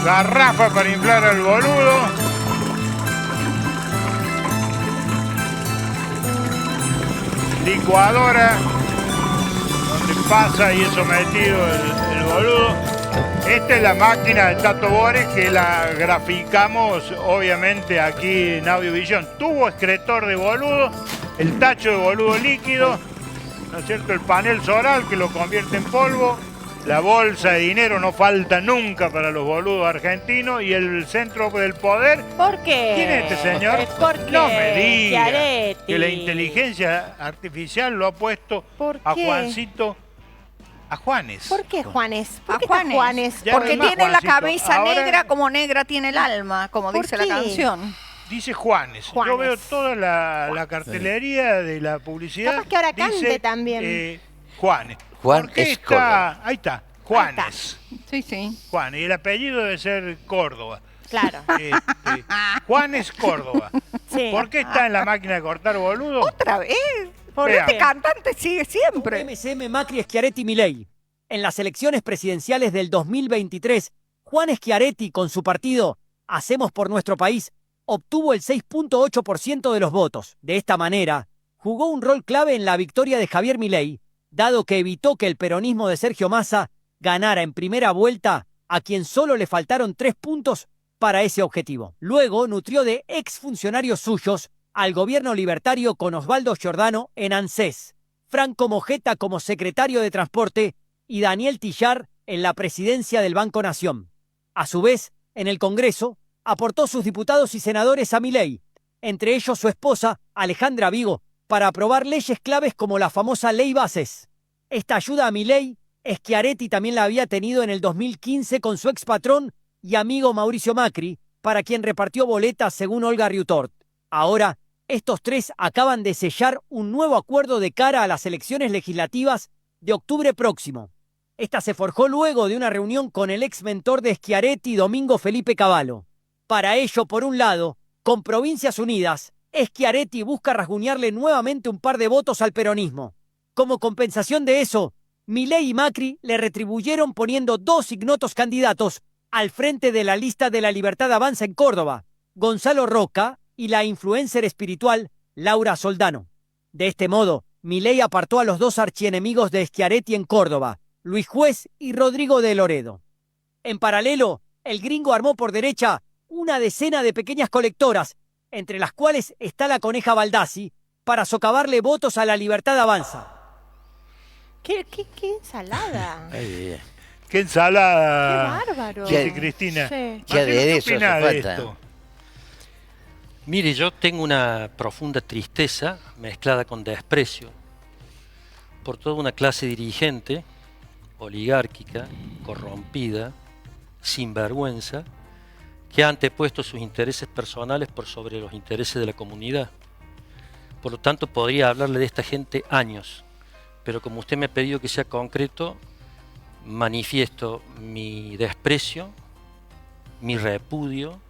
Garrafa para inflar al boludo. Licuadora donde pasa y es sometido el boludo. Esta es la máquina de Tato Bores que la graficamos obviamente aquí en Audiovisión. Tubo excretor de boludo, el tacho de boludo líquido, ¿no es cierto? El panel solar que lo convierte en polvo, la bolsa de dinero no falta nunca para los boludos argentinos y el centro del poder. ¿Por qué? ¿Quién es este señor? ¿Por qué? No me diga Schiaretti. que la inteligencia artificial lo ha puesto a qué? Juancito. A Juanes. ¿Por qué Juanes? ¿Por A qué está Juanes. Juanes? Ya Porque no es más tiene la Juancito. cabeza Ahora negra como negra tiene el alma, como ¿Por dice qué? la canción. dice Juanes. Juanes. Yo veo toda la cartelería de la publicidad. Capaz que ahora cante dice, también. Juanes. Juan ¿Por qué es está? Córdoba. Ahí está. Juanes. Sí, sí. Juanes. Y el apellido debe ser Córdoba. Claro. Juanes Córdoba. Sí. ¿Por qué está en la máquina de cortar boludo? Otra vez. Porque Vean. este cantante sigue siempre. MCM, Macri, Schiaretti, Milei. En las elecciones presidenciales del 2023, Juan Schiaretti, con su partido Hacemos por Nuestro País, obtuvo el 6.8% de los votos. De esta manera, jugó un rol clave en la victoria de Javier Milei, dado que evitó que el peronismo de Sergio Massa ganara en primera vuelta a quien solo le faltaron 3 puntos para ese objetivo. Luego nutrió de exfuncionarios suyos al gobierno libertario con Osvaldo Giordano en ANSES, Franco Mojeta como secretario de Transporte y Daniel Tillar en la presidencia del Banco Nación. A su vez, en el Congreso, aportó sus diputados y senadores a Milei, entre ellos su esposa, Alejandra Vigo, para aprobar leyes claves como la famosa Ley Bases. Esta ayuda a Milei, Schiaretti también la había tenido en el 2015 con su expatrón y amigo Mauricio Macri, para quien repartió boletas según Olga Riutort. Ahora, estos tres acaban de sellar un nuevo acuerdo de cara a las elecciones legislativas de octubre próximo. Esta se forjó luego de una reunión con el ex mentor de Schiaretti, Domingo Felipe Cavallo. Para ello, por un lado, con Provincias Unidas, Schiaretti busca rasguñarle nuevamente un par de votos al peronismo. Como compensación de eso, Milei y Macri le retribuyeron poniendo 2 ignotos candidatos al frente de la lista de La Libertad Avanza en Córdoba, Gonzalo Roca y la influencer espiritual Laura Soldano. De este modo, Milei apartó a los 2 archienemigos de Schiaretti en Córdoba, Luis Juez y Rodrigo de Loredo. En paralelo, el gringo armó por derecha una decena de pequeñas colectoras, entre las cuales está la Coneja Baldassi, para socavarle votos a La Libertad Avanza. ¿Qué ensalada? ¡Qué ensalada! ¡Qué bárbaro! Dice Cristina. Sí. ¿Qué Marcelo, aderezo opinás hace de falta? esto? Mire, yo tengo una profunda tristeza mezclada con desprecio por toda una clase dirigente, oligárquica, corrompida, sinvergüenza, que ha antepuesto sus intereses personales por sobre los intereses de la comunidad. Por lo tanto, podría hablarle de esta gente años, pero como usted me ha pedido que sea concreto, manifiesto mi desprecio, mi repudio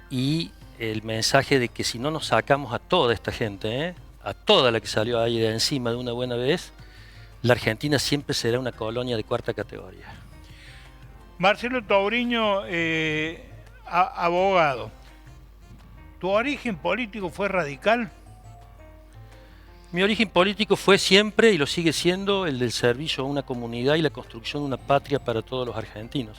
y el mensaje de que si no nos sacamos a toda esta gente, a toda la que salió ahí de encima de una buena vez, la Argentina siempre será una colonia de 4ª categoría. Marcelo Touriño, abogado. ¿Tu origen político fue radical? Mi origen político fue siempre y lo sigue siendo el del servicio a una comunidad y la construcción de una patria para todos los argentinos.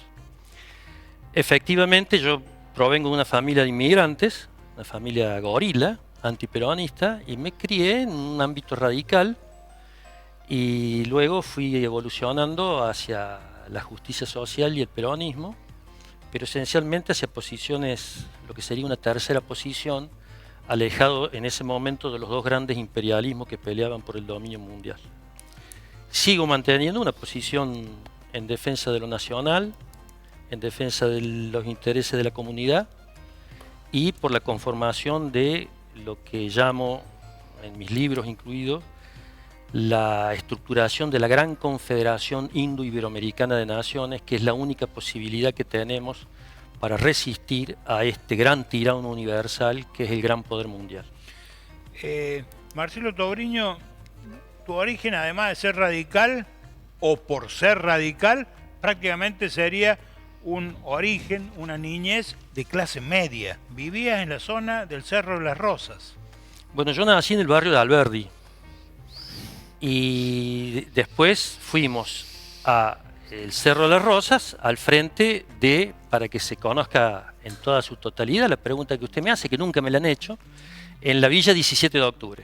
Efectivamente, yo provengo de una familia de inmigrantes, una familia gorila, antiperonista, y me crié en un ámbito radical y luego fui evolucionando hacia la justicia social y el peronismo, pero esencialmente hacia posiciones, lo que sería una tercera posición, alejado en ese momento de los 2 grandes imperialismos que peleaban por el dominio mundial. Sigo manteniendo una posición en defensa de lo nacional, en defensa de los intereses de la comunidad y por la conformación de lo que llamo, en mis libros incluidos, la estructuración de la gran confederación indo-iberoamericana de naciones, que es la única posibilidad que tenemos para resistir a este gran tirano universal que es el gran poder mundial. Marcelo Touriño, tu origen, además de ser radical, o por ser radical, prácticamente sería un origen, una niñez de clase media. Vivías en la zona del Cerro de las Rosas. Bueno, yo nací en el barrio de Alberdi y después fuimos a el Cerro de las Rosas, al frente de, para que se conozca en toda su totalidad, la pregunta que usted me hace, que nunca me la han hecho, en la Villa 17 de Octubre.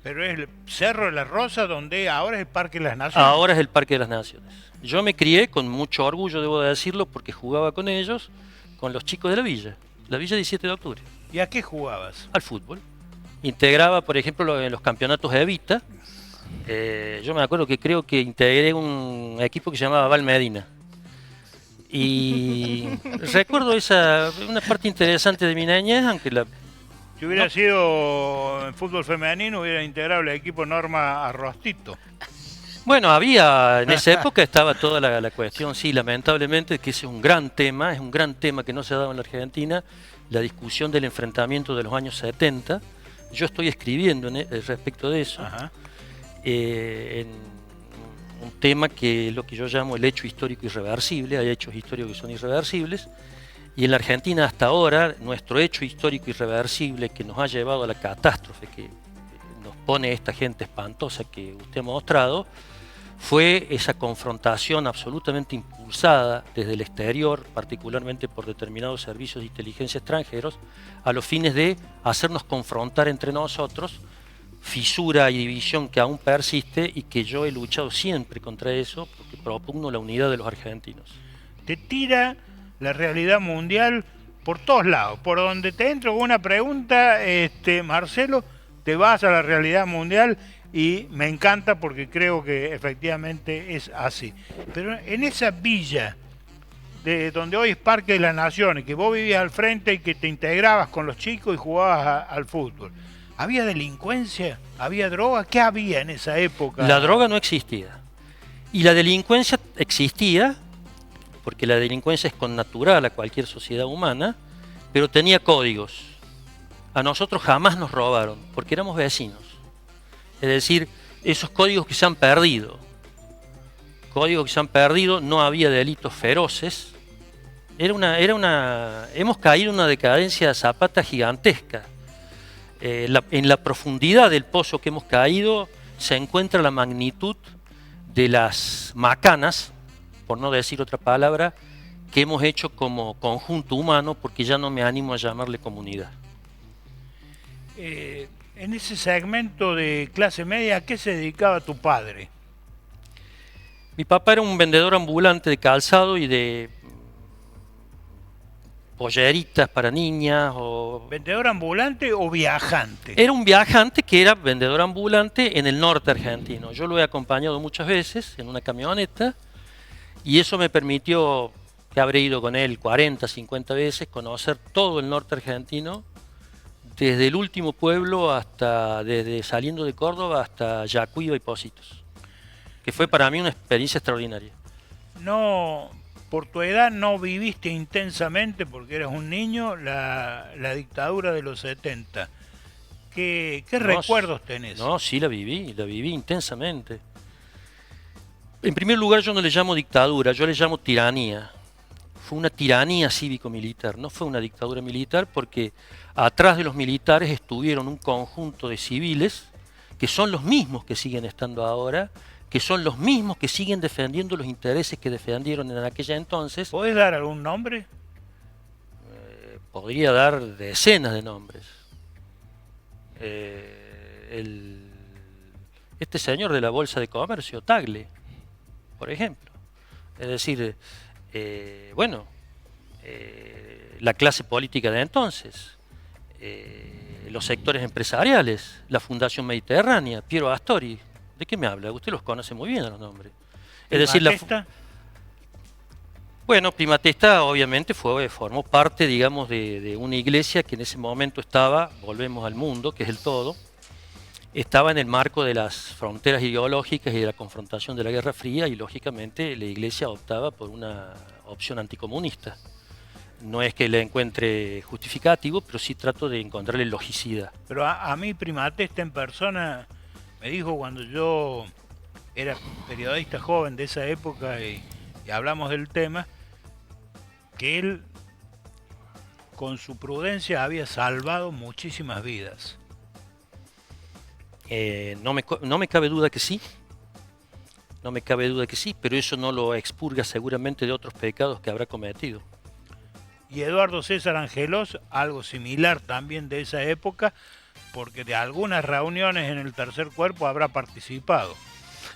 Pero es el Cerro de las Rosas donde ahora es el Parque de las Naciones. Ahora es el Parque de las Naciones. Yo me crié con mucho orgullo, debo de decirlo, porque jugaba con ellos, con los chicos de la Villa 17 de Octubre, ¿Y a qué jugabas? al fútbol. Integraba, por ejemplo, en los campeonatos de Evita. Yo me acuerdo que creo que integré un equipo que se llamaba Val Medina. Y recuerdo una parte interesante de mi niñez, aunque Si hubiera sido en fútbol femenino, hubiera integrado el equipo Norma Arrostito. bueno, había, en esa época estaba toda la cuestión, sí, lamentablemente, que ese es un gran tema que no se ha dado en la Argentina, la discusión del enfrentamiento de los años 70. Yo estoy escribiendo respecto de eso. Ajá. En un tema que es lo que yo llamo el hecho histórico irreversible. Hay hechos históricos que son irreversibles, y en la Argentina hasta ahora nuestro hecho histórico irreversible que nos ha llevado a la catástrofe que nos pone esta gente espantosa que usted ha mostrado fue esa confrontación absolutamente impulsada desde el exterior, particularmente por determinados servicios de inteligencia extranjeros, a los fines de hacernos confrontar entre nosotros, fisura y división que aún persiste y que yo he luchado siempre contra eso porque propugno la unidad de los argentinos. Te tira la realidad mundial por todos lados. Por donde te entro con una pregunta, Marcelo, te vas a la realidad mundial y me encanta porque creo que efectivamente es así. Pero en esa villa de donde hoy es Parque de las Naciones, que vos vivías al frente y que te integrabas con los chicos y jugabas al fútbol, ¿había delincuencia? ¿Había droga? ¿Qué había en esa época? La droga no existía. Y la delincuencia existía, porque la delincuencia es connatural a cualquier sociedad humana, pero tenía códigos. A nosotros jamás nos robaron, porque éramos vecinos. Es decir, esos códigos que se han perdido. Códigos que se han perdido, no había delitos feroces. Hemos caído en una decadencia zapata gigantesca. En la profundidad del pozo que hemos caído se encuentra la magnitud de las macanas, por no decir otra palabra, que hemos hecho como conjunto humano, porque ya no me animo a llamarle comunidad. En ese segmento de clase media, ¿a qué se dedicaba tu padre? Mi papá era un vendedor ambulante de calzado y de polleritas para niñas. ¿Vendedor ambulante o viajante? Era un viajante que era vendedor ambulante en el norte argentino. Yo lo he acompañado muchas veces en una camioneta y eso me permitió, que habré ido con él 40, 50 veces, conocer todo el norte argentino, desde el último pueblo desde saliendo de Córdoba hasta Yacuiba y Pocitos, que fue para mí una experiencia extraordinaria. No, por tu edad no viviste intensamente, porque eras un niño, la dictadura de los 70. ¿Qué recuerdos tenés? No, sí la viví intensamente. En primer lugar, yo no le llamo dictadura, yo le llamo tiranía. Fue una tiranía cívico-militar, no fue una dictadura militar, porque atrás de los militares estuvieron un conjunto de civiles que son los mismos que siguen estando ahora, que son los mismos que siguen defendiendo los intereses que defendieron en aquella entonces. ¿Podés dar algún nombre? Podría dar decenas de nombres. Este señor de la Bolsa de Comercio, Tagle, por ejemplo. Es decir, la clase política de entonces, los sectores empresariales, la Fundación Mediterránea, Piero Astori. ¿De qué me habla? Usted los conoce muy bien a los nombres. Es decir, Prima Testa obviamente formó parte, digamos, de una iglesia que en ese momento estaba, volvemos al mundo, que es el todo, estaba en el marco de las fronteras ideológicas y de la confrontación de la Guerra Fría, y lógicamente la iglesia optaba por una opción anticomunista. No es que le encuentre justificativo, pero sí trato de encontrarle logicidad. Pero a mí Prima Testa en persona me dijo, cuando yo era periodista joven de esa época y hablamos del tema, que él con su prudencia había salvado muchísimas vidas. No me cabe duda que sí. No me cabe duda que sí, pero eso no lo expurga seguramente de otros pecados que habrá cometido. Y Eduardo César Angelós, algo similar también de esa época, porque de algunas reuniones en el Tercer Cuerpo habrá participado.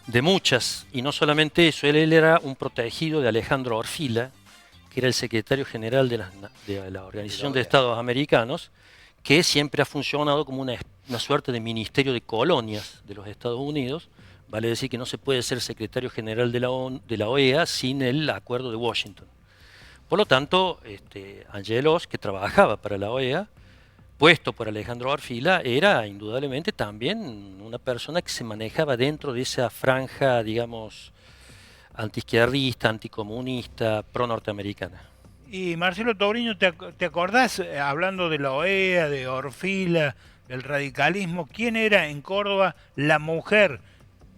De muchas, y no solamente eso, él era un protegido de Alejandro Orfila, que era el secretario general de la Organización de Estados Americanos, que siempre ha funcionado como una suerte de ministerio de colonias de los Estados Unidos. Vale decir que no se puede ser secretario general de la OEA sin el acuerdo de Washington. Por lo tanto, Angelos, que trabajaba para la OEA, puesto por Alejandro Orfila, era indudablemente también una persona que se manejaba dentro de esa franja, digamos, antiizquierdista, anticomunista, pro-norteamericana. Y Marcelo Tobriño, ¿te acordás, hablando de la OEA, de Orfila, del radicalismo, quién era en Córdoba la mujer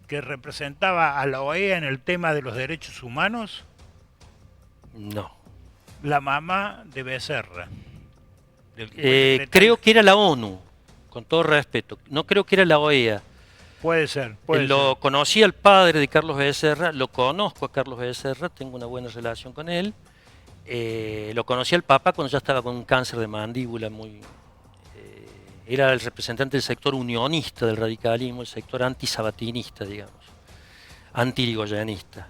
que representaba a la OEA en el tema de los derechos humanos? No. La mamá de Becerra. Creo que era la ONU, con todo respeto. No creo que era la OEA. Puede ser. Conocí al padre de Carlos Becerra, lo conozco a Carlos Becerra, tengo una buena relación con él. Lo conocí al Papa cuando ya estaba con un cáncer de mandíbula era el representante del sector unionista del radicalismo, el sector antisabatinista, digamos, anti-irigoyenista.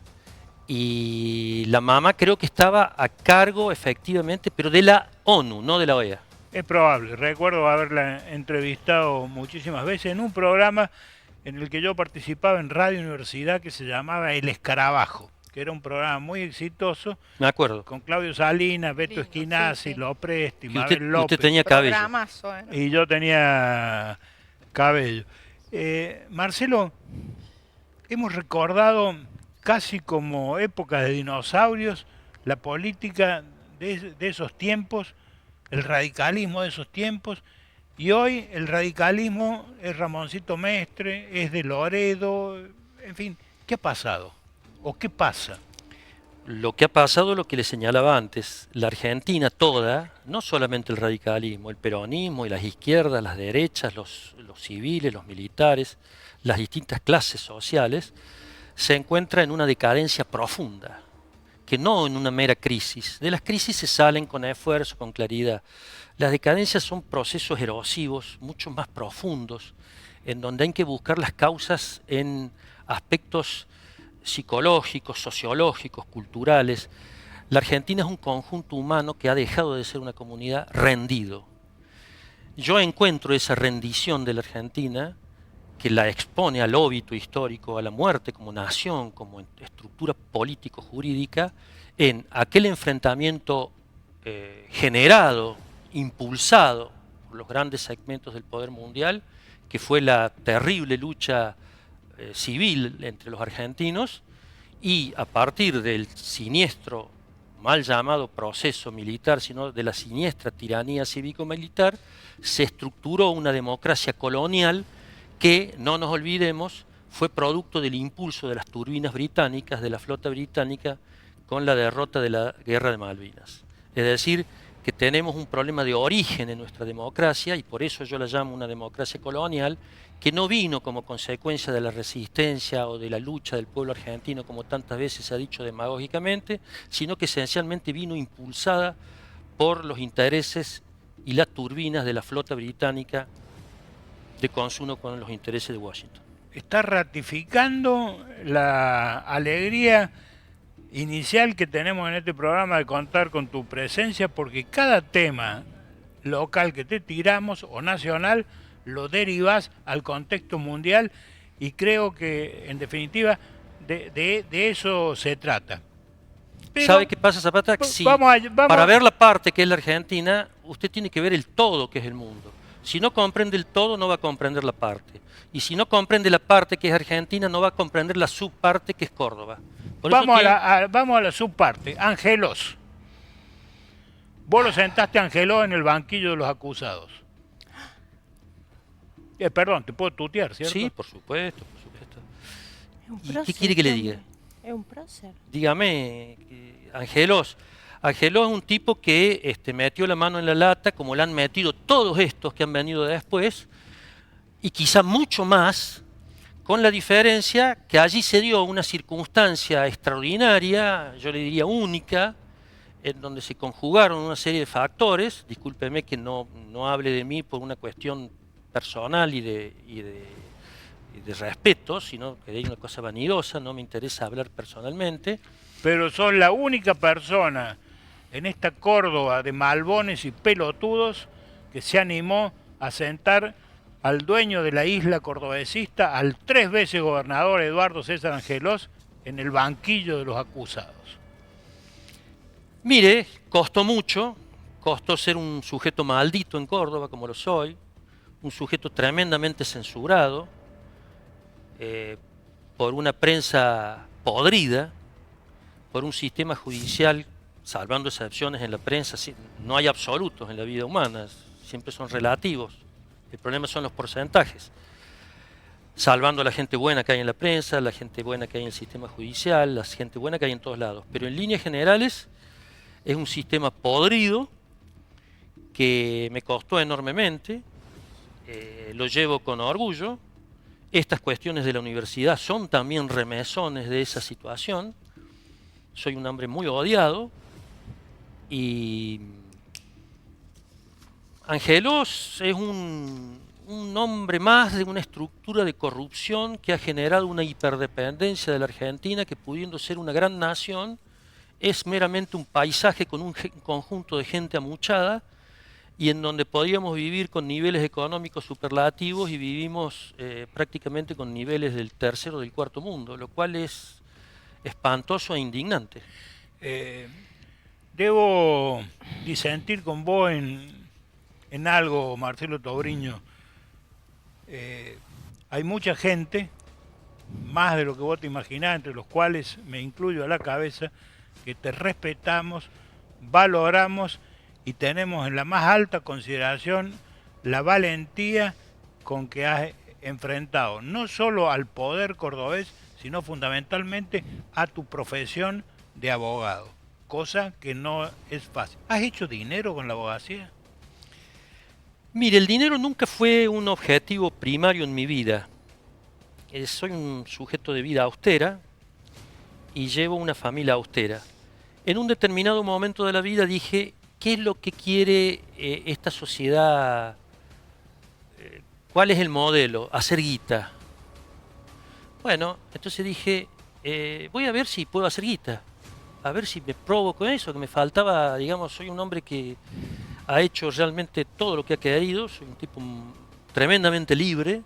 Y la mamá creo que estaba a cargo, efectivamente, pero de la ONU, no de la OEA. Es probable, recuerdo haberla entrevistado muchísimas veces en un programa en el que yo participaba en Radio Universidad que se llamaba El Escarabajo, que era un programa muy exitoso. Me acuerdo. Con Claudio Salinas, Beto Lindo, Esquinazzi, sí. Lopresti, Y Mabel López. usted tenía cabello. Programazo, ¿eh? Y yo tenía cabello. Marcelo, hemos recordado casi como época de dinosaurios la política de esos tiempos, el radicalismo de esos tiempos, y hoy el radicalismo es Ramoncito Mestre, es de Loredo, en fin, ¿qué ha pasado? ¿O qué pasa? Lo que ha pasado es lo que le señalaba antes. La Argentina toda, no solamente el radicalismo, el peronismo y las izquierdas, las derechas, los civiles, los militares, las distintas clases sociales, se encuentra en una decadencia profunda, que no en una mera crisis. De las crisis se salen con esfuerzo, con claridad. Las decadencias son procesos erosivos, mucho más profundos, en donde hay que buscar las causas en aspectos psicológicos, sociológicos, culturales. La Argentina es un conjunto humano que ha dejado de ser una comunidad rendido. Yo encuentro esa rendición de la Argentina, que la expone al óbito histórico, a la muerte como nación, como estructura político-jurídica, en aquel enfrentamiento generado, impulsado por los grandes segmentos del poder mundial, que fue la terrible lucha civil entre los argentinos, y a partir del siniestro, mal llamado proceso militar, sino de la siniestra tiranía cívico-militar, se estructuró una democracia colonial que, no nos olvidemos, fue producto del impulso de las turbinas británicas, de la flota británica, con la derrota de la Guerra de Malvinas. Es decir, que tenemos un problema de origen en nuestra democracia, y por eso yo la llamo una democracia colonial, que no vino como consecuencia de la resistencia o de la lucha del pueblo argentino, como tantas veces se ha dicho demagógicamente, sino que esencialmente vino impulsada por los intereses y las turbinas de la flota británica de consumo con los intereses de Washington. Está ratificando la alegría inicial que tenemos en este programa de contar con tu presencia, porque cada tema local que te tiramos o nacional lo derivas al contexto mundial, y creo que en definitiva de eso se trata. Pero, ¿sabe qué pasa, Zapata? Sí, para ver la parte que es la Argentina, usted tiene que ver el todo que es el mundo. Si no comprende el todo, no va a comprender la parte. Y si no comprende la parte que es Argentina, no va a comprender la subparte que es Córdoba. Vamos a la subparte. Angelos. Vos lo sentaste a Angelos en el banquillo de los acusados. Perdón, te puedo tutear, ¿cierto? Sí, por supuesto, por supuesto. Es un ¿Y qué prócer, quiere que le hombre. diga? Es un prócer. Dígame, Angelos, Angeló es un tipo que metió la mano en la lata, como la han metido todos estos que han venido después, y quizá mucho más, con la diferencia que allí se dio una circunstancia extraordinaria, yo le diría única, en donde se conjugaron una serie de factores. Discúlpeme que no hable de mí por una cuestión personal y de respeto, sino que hay una cosa vanidosa, no me interesa hablar personalmente. Pero sos la única persona en esta Córdoba de malbones y pelotudos que se animó a sentar al dueño de la isla cordobesista, al 3 veces gobernador Eduardo César Angelós, en el banquillo de los acusados. Mire, costó mucho, costó ser un sujeto maldito en Córdoba, como lo soy, un sujeto tremendamente censurado por una prensa podrida, por un sistema judicial, salvando excepciones en la prensa, no hay absolutos en la vida humana, siempre son relativos, el problema son los porcentajes. Salvando a la gente buena que hay en la prensa, la gente buena que hay en el sistema judicial, la gente buena que hay en todos lados. Pero en líneas generales es un sistema podrido que me costó enormemente, lo llevo con orgullo. Estas cuestiones de la universidad son también remesones de esa situación. Soy un hombre muy odiado y Angelós es un hombre más de una estructura de corrupción que ha generado una hiperdependencia de la Argentina que, pudiendo ser una gran nación, es meramente un paisaje con un conjunto de gente amuchada y en donde podríamos vivir con niveles económicos superlativos y vivimos prácticamente con niveles del tercer o del cuarto mundo, lo cual es espantoso e indignante. Debo disentir con vos en algo, Marcelo Tobriño. Hay mucha gente, más de lo que vos te imaginás, entre los cuales me incluyo a la cabeza, que te respetamos, valoramos y tenemos en la más alta consideración la valentía con que has enfrentado no solo al poder cordobés, sino fundamentalmente a tu profesión de abogado, cosa que no es fácil. ¿Has hecho dinero con la abogacía? Mire, el dinero nunca fue un objetivo primario en mi vida. Soy un sujeto de vida austera y llevo una familia austera. En un determinado momento de la vida dije, ¿qué es lo que quiere esta sociedad? ¿Cuál es el modelo? Hacer guita. Bueno, entonces dije, voy a ver si puedo hacer guita. A ver si me probo con eso, que me faltaba, digamos, soy un hombre que ha hecho realmente todo lo que ha querido, soy un tipo tremendamente libre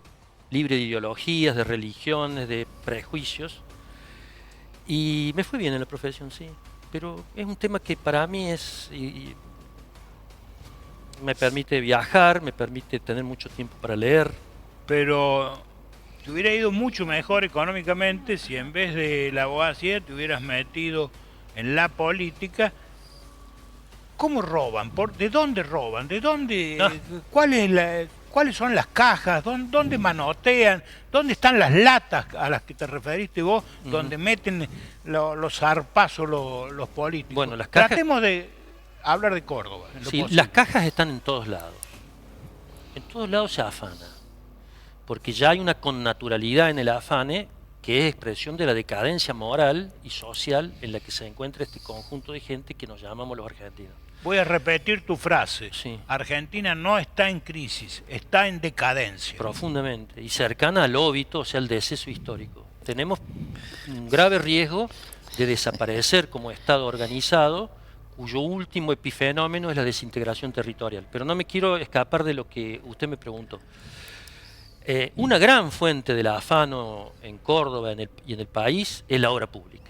de ideologías, de religiones, de prejuicios, y me fue bien en la profesión, sí, pero es un tema que para mí me permite viajar, me permite tener mucho tiempo para leer. Pero te hubiera ido mucho mejor económicamente si en vez de la abogacía te hubieras metido en la política. ¿Cómo roban? ¿De dónde roban? ¿De dónde? No. ¿Cuáles son las cajas? ¿Dónde manotean? ¿Dónde están las latas a las que te referiste vos? Donde meten los zarpazos los políticos. Bueno, las cajas... Tratemos de hablar de Córdoba. Sí, las cajas están en todos lados. En todos lados se afana. Porque ya hay una connaturalidad en el afane que es expresión de la decadencia moral y social en la que se encuentra este conjunto de gente que nos llamamos los argentinos. Voy a repetir tu frase. Sí. Argentina no está en crisis, está en decadencia. Profundamente. Y cercana al óbito, o sea, al deceso histórico. Tenemos un grave riesgo de desaparecer como Estado organizado, cuyo último epifenómeno es la desintegración territorial. Pero no me quiero escapar de lo que usted me preguntó. Una gran fuente del afano en Córdoba y en el país es la obra pública.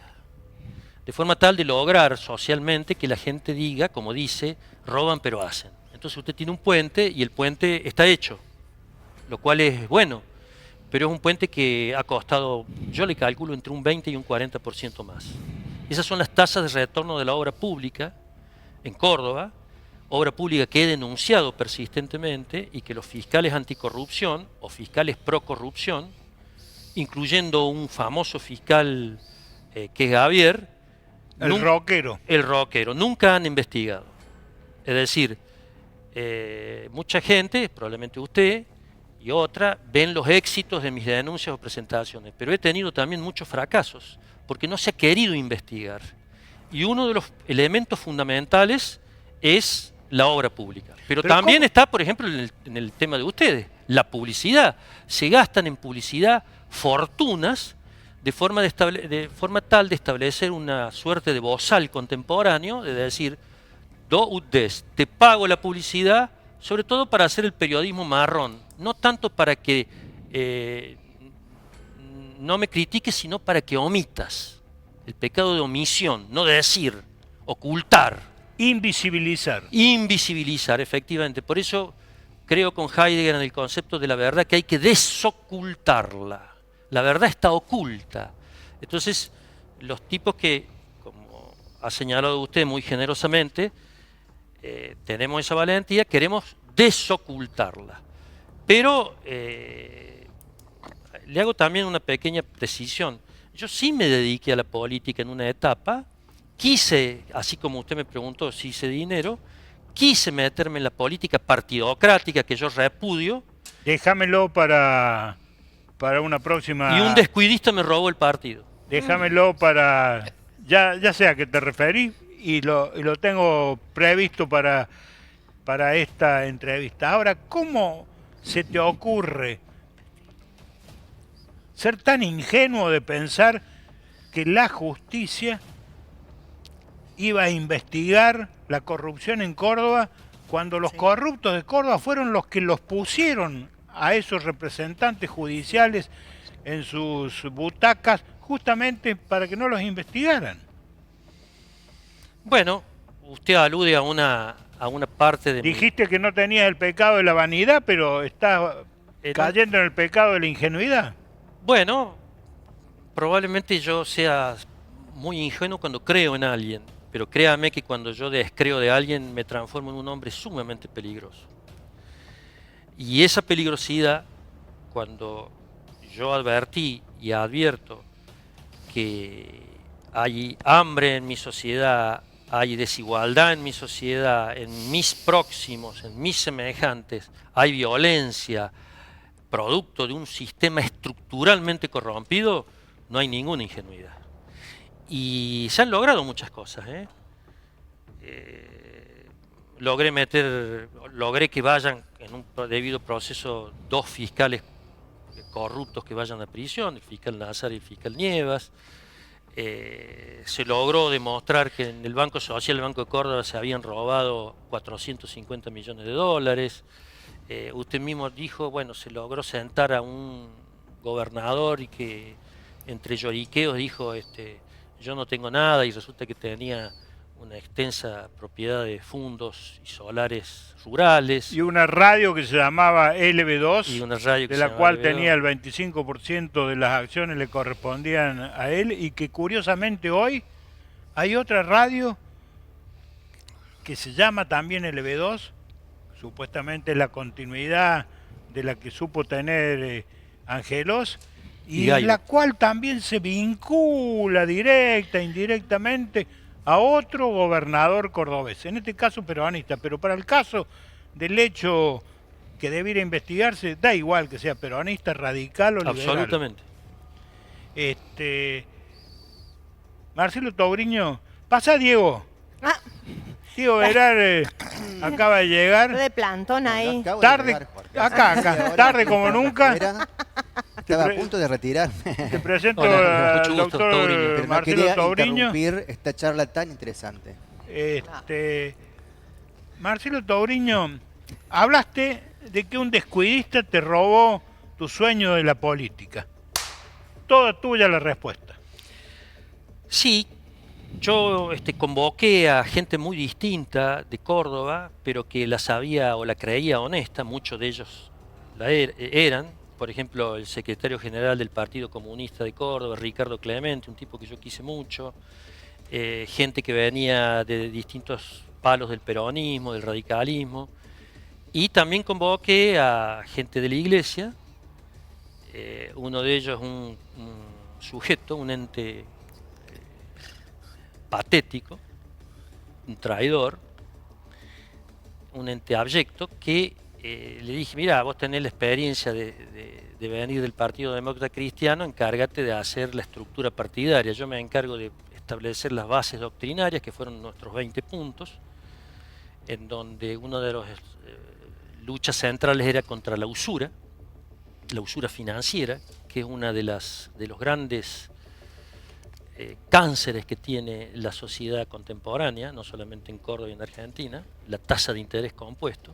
De forma tal de lograr socialmente que la gente diga, como dice, roban pero hacen. Entonces usted tiene un puente y el puente está hecho, lo cual es bueno, pero es un puente que ha costado, yo le calculo, entre un 20 y un 40% más. Esas son las tasas de retorno de la obra pública en Córdoba, obra pública que he denunciado persistentemente y que los fiscales anticorrupción o fiscales pro corrupción, incluyendo un famoso fiscal que es Javier, El rockero. El rockero. Nunca han investigado. Es decir, mucha gente, probablemente usted y otra, ven los éxitos de mis denuncias o presentaciones, pero he tenido también muchos fracasos, porque no se ha querido investigar. Y uno de los elementos fundamentales es la obra pública. Pero también ¿cómo? está, por ejemplo, en el tema de ustedes, la publicidad. Se gastan en publicidad fortunas de forma tal de establecer una suerte de bozal contemporáneo, de decir, do ut des, te pago la publicidad, sobre todo para hacer el periodismo marrón, no tanto para que no me critiques, sino para que omitas. El pecado de omisión, no de decir, ocultar. Invisibilizar. Invisibilizar, efectivamente. Por eso creo con Heidegger en el concepto de la verdad que hay que desocultarla. La verdad está oculta. Entonces, los tipos que, como ha señalado usted muy generosamente, tenemos esa valentía, queremos desocultarla. Pero le hago también una pequeña precisión. Yo sí me dediqué a la política en una etapa, quise, así como usted me preguntó si hice dinero, quise meterme en la política partidocrática que yo repudio. Déjamelo para una próxima. Y un descuidista me robó el partido. Déjamelo para. Ya sé a qué te referís y lo tengo previsto para esta entrevista. Ahora, ¿cómo se te ocurre ser tan ingenuo de pensar que la justicia iba a investigar la corrupción en Córdoba cuando los corruptos de Córdoba fueron los que los pusieron a esos representantes judiciales en sus butacas justamente para que no los investigaran? Bueno, usted alude a una parte de Dijiste que no tenías el pecado de la vanidad, pero estás cayendo en el pecado de la ingenuidad. Bueno, probablemente yo sea muy ingenuo cuando creo en alguien, pero créame que cuando yo descreo de alguien me transformo en un hombre sumamente peligroso. Y esa peligrosidad, cuando yo advertí y advierto que hay hambre en mi sociedad, hay desigualdad en mi sociedad, en mis próximos, en mis semejantes, hay violencia, producto de un sistema estructuralmente corrompido, no hay ninguna ingenuidad. Y se han logrado muchas cosas. Logré que vayan en un debido proceso 2 fiscales corruptos que vayan a prisión, el fiscal Nazar y el fiscal Nievas. Se logró demostrar que en el Banco Social, el Banco de Córdoba, se habían robado 450 millones de dólares. Usted mismo dijo, bueno, se logró sentar a un gobernador y que entre lloriqueos dijo, yo no tengo nada, y resulta que tenía una extensa propiedad de fundos y solares rurales. Y una radio que se llamaba LB2, Y una radio que de se la llamaba cual LB2. tenía el 25% de las acciones le correspondían a él, y que curiosamente hoy hay otra radio que se llama también LB2, supuestamente es la continuidad de la que supo tener Angelos, y en la cual también se vincula directa e indirectamente a otro gobernador cordobés, en este caso peronista, pero para el caso del hecho que debiera investigarse, da igual que sea peronista, radical o liberal. Absolutamente. Marcelo Touriño, pasa Diego. Ah, Diego Verar acaba de llegar. de plantón ahí. Acabo de Tarde, llegar, Jorge. acá, tarde como nunca. Estaba a punto de retirarme. Te presento Hola, al mucho gusto, doctor Touriño. Pero no Marcelo quería Touriño. interrumpir esta charla tan interesante. Marcelo Touriño, hablaste de que un descuidista te robó tu sueño de la política. Toda tuya la respuesta. Sí, yo convoqué a gente muy distinta de Córdoba, pero que la sabía o la creía honesta, muchos de ellos eran. Por ejemplo, el secretario general del Partido Comunista de Córdoba, Ricardo Clemente, un tipo que yo quise mucho. Gente que venía de distintos palos del peronismo, del radicalismo. Y también convoqué a gente de la iglesia. Uno de ellos un sujeto, un ente patético, un traidor, un ente abyecto que le dije, mira, vos tenés la experiencia de venir del Partido Demócrata Cristiano, encárgate de hacer la estructura partidaria. Yo me encargo de establecer las bases doctrinarias, que fueron nuestros 20 puntos, en donde una de las luchas centrales era contra la usura financiera, que es una de los grandes cánceres que tiene la sociedad contemporánea, no solamente en Córdoba y en Argentina, la tasa de interés compuesto,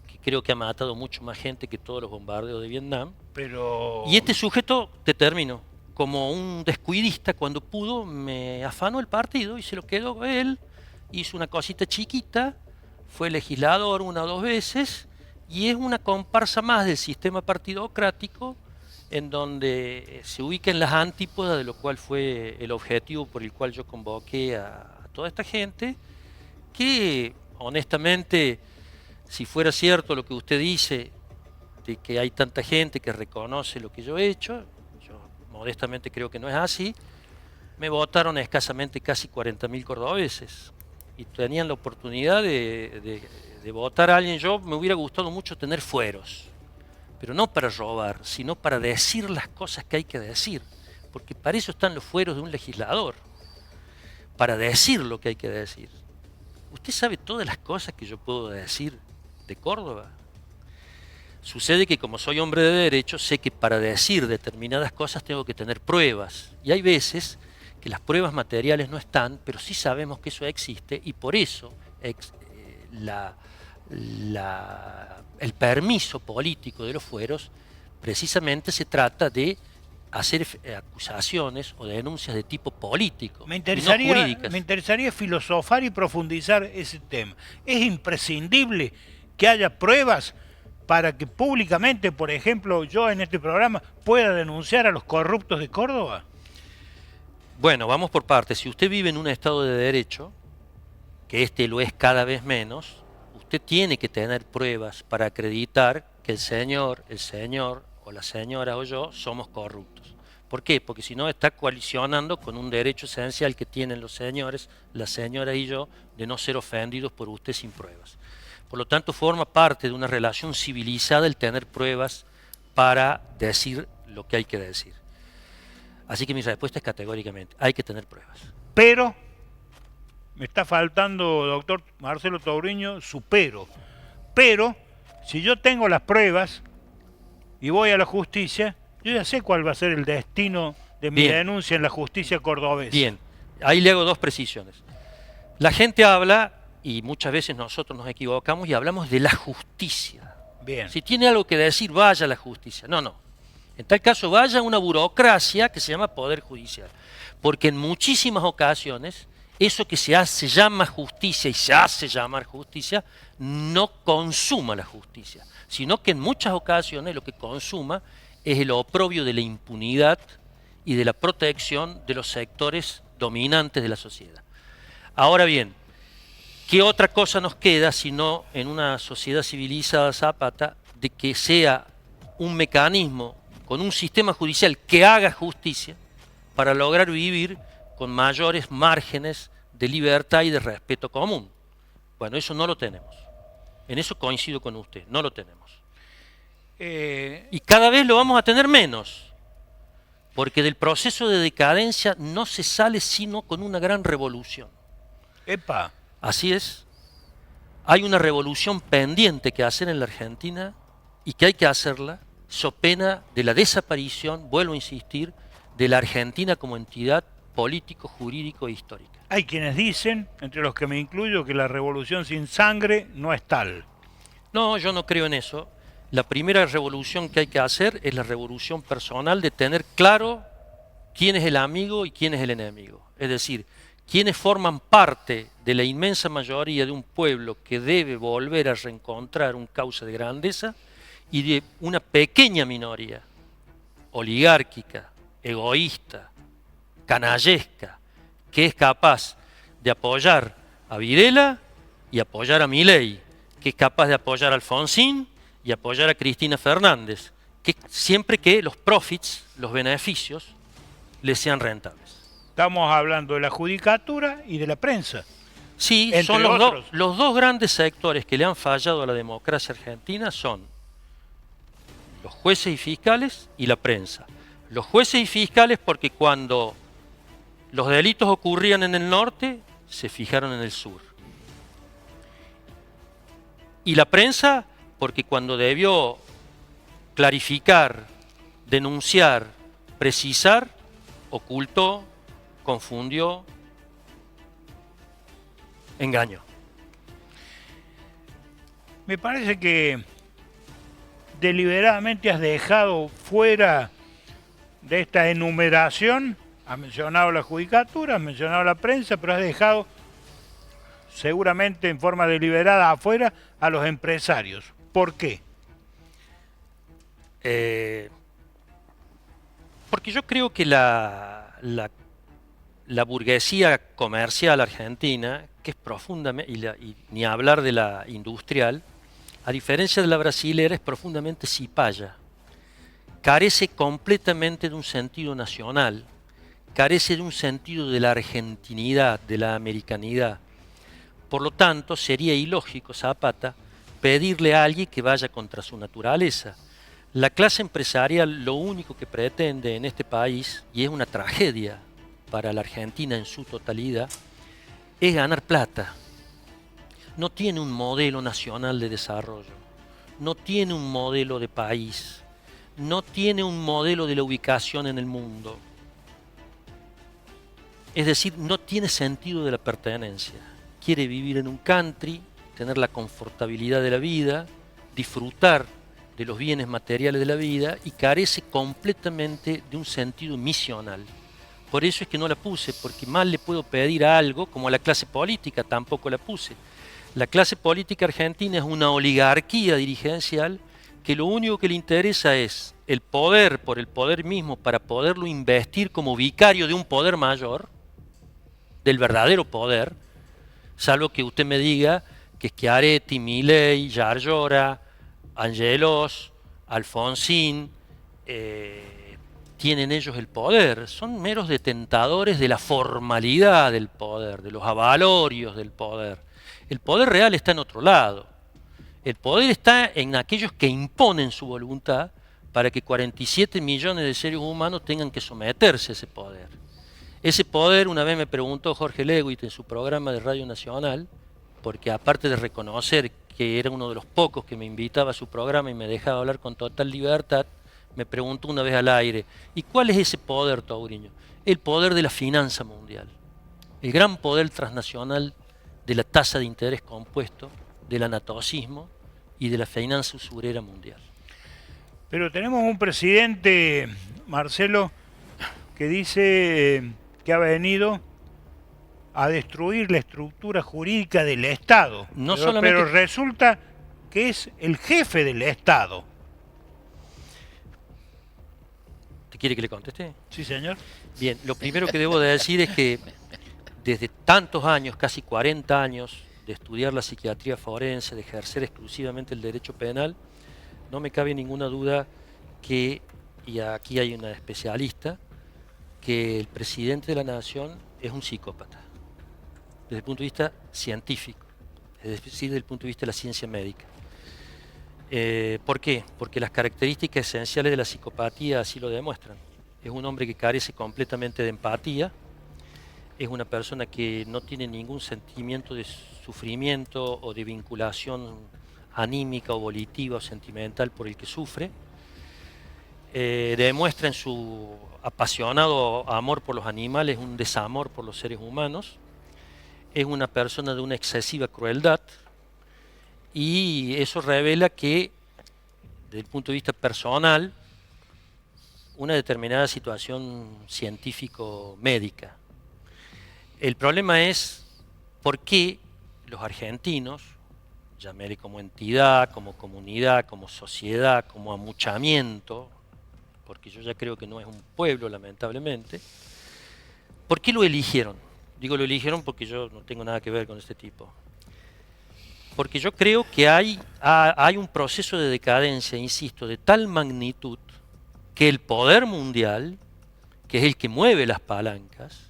que creo que ha matado mucho más gente que todos los bombardeos de Vietnam. Pero... Y este sujeto, te termino, como un descuidista, cuando pudo, me afanó el partido y se lo quedó él, hizo una cosita chiquita, fue legislador una o dos veces, y es una comparsa más del sistema partidocrático, en donde se ubica en las antípodas de lo cual fue el objetivo por el cual yo convoqué a toda esta gente, que honestamente, si fuera cierto lo que usted dice, de que hay tanta gente que reconoce lo que yo he hecho, yo modestamente creo que no es así, me votaron escasamente casi 40.000 cordobeses, y tenían la oportunidad de votar a alguien. Yo me hubiera gustado mucho tener fueros, pero no para robar, sino para decir las cosas que hay que decir, porque para eso están los fueros de un legislador, para decir lo que hay que decir. ¿Usted sabe todas las cosas que yo puedo decir de Córdoba? Sucede que como soy hombre de derecho, sé que para decir determinadas cosas tengo que tener pruebas, y hay veces que las pruebas materiales no están, pero sí sabemos que eso existe, y por eso el permiso político de los fueros precisamente se trata de hacer acusaciones o denuncias de tipo político, Me y no jurídicas. me interesaría filosofar y profundizar ese tema. ¿Es imprescindible que haya pruebas para que públicamente, por ejemplo, yo en este programa pueda denunciar a los corruptos de Córdoba? Bueno, vamos por partes. Si usted vive en un Estado de Derecho, que este lo es cada vez menos, usted tiene que tener pruebas para acreditar que el señor o la señora o yo somos corruptos. ¿Por qué? Porque si no está coalicionando con un derecho esencial que tienen los señores, la señora y yo, de no ser ofendidos por usted sin pruebas. Por lo tanto, forma parte de una relación civilizada el tener pruebas para decir lo que hay que decir. Así que mi respuesta es categóricamente, hay que tener pruebas. Pero, me está faltando, doctor Marcelo Touriño, su pero. Pero, si yo tengo las pruebas y voy a la justicia, yo ya sé cuál va a ser el destino de mi denuncia en la justicia cordobesa. Bien, ahí le hago dos precisiones. La gente habla, y muchas veces nosotros nos equivocamos y hablamos de la justicia. Bien. Si tiene algo que decir, vaya a la justicia. No. En tal caso, vaya a una burocracia que se llama Poder Judicial. Porque en muchísimas ocasiones, eso que se llama justicia y se hace llamar justicia, no consuma la justicia, sino que en muchas ocasiones lo que consuma es el oprobio de la impunidad y de la protección de los sectores dominantes de la sociedad. Ahora bien, ¿qué otra cosa nos queda sino en una sociedad civilizada Zapata de que sea un mecanismo con un sistema judicial que haga justicia para lograr vivir con mayores márgenes de libertad y de respeto común? Bueno, eso no lo tenemos. En eso coincido con usted, no lo tenemos. Y cada vez lo vamos a tener menos, porque del proceso de decadencia no se sale sino con una gran revolución. Epa. Así es. Hay una revolución pendiente que hacer en la Argentina y que hay que hacerla so pena de la desaparición, vuelvo a insistir, de la Argentina como entidad político, jurídico e histórica. Hay quienes dicen, entre los que me incluyo, que la revolución sin sangre no es tal. No, yo no creo en eso. La primera revolución que hay que hacer es la revolución personal de tener claro quién es el amigo y quién es el enemigo. Es decir, quiénes forman parte de la inmensa mayoría de un pueblo que debe volver a reencontrar un cauce de grandeza y de una pequeña minoría oligárquica, egoísta, canallesca, que es capaz de apoyar a Videla y apoyar a Milei, que es capaz de apoyar a Alfonsín y apoyar a Cristina Fernández, que siempre que los profits, los beneficios, les sean rentables. Estamos hablando de la judicatura y de la prensa. Sí, Entre son otros. los dos grandes sectores que le han fallado a la democracia argentina son los jueces y fiscales y la prensa. Los jueces y fiscales porque cuando los delitos ocurrían en el norte, se fijaron en el sur. Y la prensa porque cuando debió clarificar, denunciar, precisar, ocultó, confundió, engañó. Me parece que deliberadamente has dejado fuera de esta enumeración, has mencionado la judicatura, has mencionado la prensa, pero has dejado seguramente en forma deliberada afuera a los empresarios. ¿Por qué? Porque yo creo que la burguesía comercial argentina, que es profundamente, y ni hablar de la industrial, a diferencia de la brasilera, es profundamente cipaya. Carece completamente de un sentido nacional, carece de un sentido de la argentinidad, de la americanidad. Por lo tanto, sería ilógico, Zapata, pedirle a alguien que vaya contra su naturaleza. La clase empresarial lo único que pretende en este país, y es una tragedia para la Argentina en su totalidad, es ganar plata. No tiene un modelo nacional de desarrollo, no tiene un modelo de país, no tiene un modelo de la ubicación en el mundo. Es decir, no tiene sentido de la pertenencia. Quiere vivir en un country, tener la confortabilidad de la vida, disfrutar de los bienes materiales de la vida y carece completamente de un sentido misional. Por eso es que no la puse, porque mal le puedo pedir a algo, como a la clase política tampoco la puse. La clase política argentina es una oligarquía dirigencial que lo único que le interesa es el poder por el poder mismo para poderlo investir como vicario de un poder mayor, del verdadero poder, salvo que usted me diga que Schiaretti, Milei, Yarlora, Angelos, Alfonsín, tienen ellos el poder. Son meros detentadores de la formalidad del poder, de los avalorios del poder. El poder real está en otro lado. El poder está en aquellos que imponen su voluntad para que 47 millones de seres humanos tengan que someterse a ese poder. Ese poder, una vez me preguntó Jorge Lewitt en su programa de Radio Nacional, porque aparte de reconocer que era uno de los pocos que me invitaba a su programa y me dejaba hablar con total libertad, me preguntó una vez al aire, ¿y cuál es ese poder, Tauriño? El poder de la finanza mundial, el gran poder transnacional de la tasa de interés compuesto, del anatocismo y de la finanza usurera mundial. Pero tenemos un presidente, Marcelo, que dice que ha venido a destruir la estructura jurídica del Estado. No pero, solamente... pero resulta que es el jefe del Estado. ¿Te quiere que le conteste? Sí, señor. Bien, lo primero que debo de decir es que desde tantos años, casi 40 años, de estudiar la psiquiatría forense, de ejercer exclusivamente el derecho penal, no me cabe ninguna duda que, y aquí hay una especialista, que el presidente de la nación es un psicópata, desde el punto de vista científico, es decir, desde el punto de vista de la ciencia médica. ¿Por qué? Porque las características esenciales de la psicopatía así lo demuestran. Es un hombre que carece completamente de empatía, es una persona que no tiene ningún sentimiento de sufrimiento o de vinculación anímica o volitiva o sentimental por el que sufre. Demuestra en su apasionado amor por los animales un desamor por los seres humanos. Es una persona de una excesiva crueldad y eso revela que, desde el punto de vista personal, una determinada situación científico-médica. El problema es por qué los argentinos, llaméle como entidad, como comunidad, como sociedad, como amuchamiento, porque yo ya creo que no es un pueblo, lamentablemente, ¿por qué lo eligieron? Digo lo eligieron porque yo no tengo nada que ver con este tipo. Porque yo creo que hay un proceso de decadencia, insisto, de tal magnitud que el poder mundial, que es el que mueve las palancas,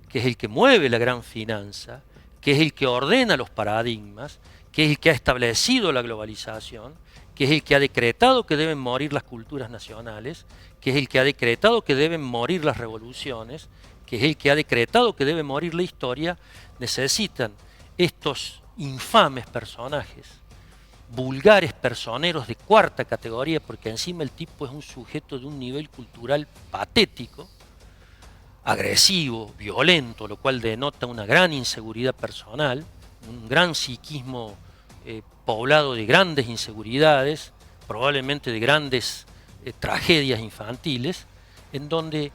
que es el que mueve la gran finanza, que es el que ordena los paradigmas, que es el que ha establecido la globalización, que es el que ha decretado que deben morir las culturas nacionales, que es el que ha decretado que deben morir las revoluciones, que es el que ha decretado que debe morir la historia, necesitan estos infames personajes, vulgares personeros de cuarta categoría, porque encima el tipo es un sujeto de un nivel cultural patético, agresivo, violento, lo cual denota una gran inseguridad personal, un gran psiquismo poblado de grandes inseguridades, probablemente de grandes tragedias infantiles, en donde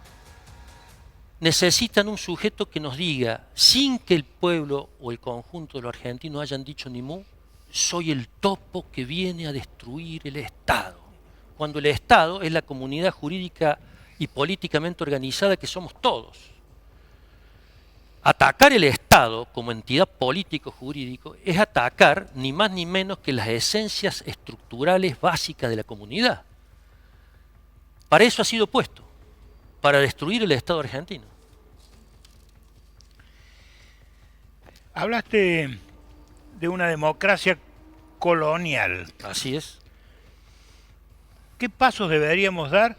necesitan un sujeto que nos diga, sin que el pueblo o el conjunto de los argentinos hayan dicho ni mu, soy el topo que viene a destruir el Estado. Cuando el Estado es la comunidad jurídica y políticamente organizada que somos todos. Atacar el Estado como entidad político-jurídico es atacar ni más ni menos que las esencias estructurales básicas de la comunidad. Para eso ha sido puesto, para destruir el Estado argentino. Hablaste de una democracia colonial. Así es. ¿Qué pasos deberíamos dar?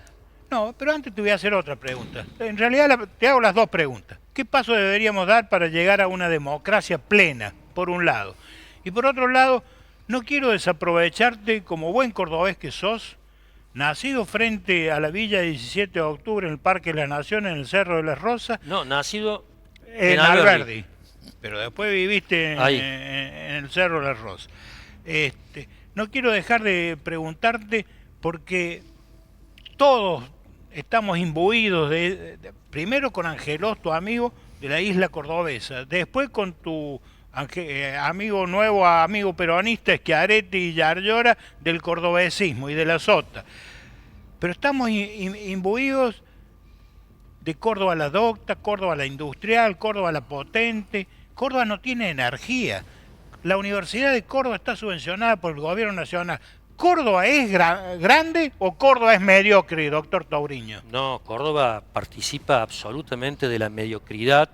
No, pero antes te voy a hacer otra pregunta. En realidad te hago las dos preguntas. ¿Qué pasos deberíamos dar para llegar a una democracia plena, por un lado? Y por otro lado, no quiero desaprovecharte como buen cordobés que sos, nacido frente a la Villa 17 de Octubre en el Parque de la Nación, en el Cerro de las Rosas. No, nacido en Alberdi. Pero después viviste en el Cerro de las Rosas. No quiero dejar de preguntarte porque todos estamos imbuidos primero con Angelos, tu amigo de la isla cordobesa, después con tu amigo nuevo, amigo peronista, Schiaretti y Yarlora, del cordobesismo y de la sota. Pero estamos imbuidos de Córdoba la docta, Córdoba la industrial, Córdoba la potente. Córdoba no tiene energía. La Universidad de Córdoba está subvencionada por el gobierno nacional. ¿Córdoba es grande o Córdoba es mediocre, doctor Tauriño? No, Córdoba participa absolutamente de la mediocridad,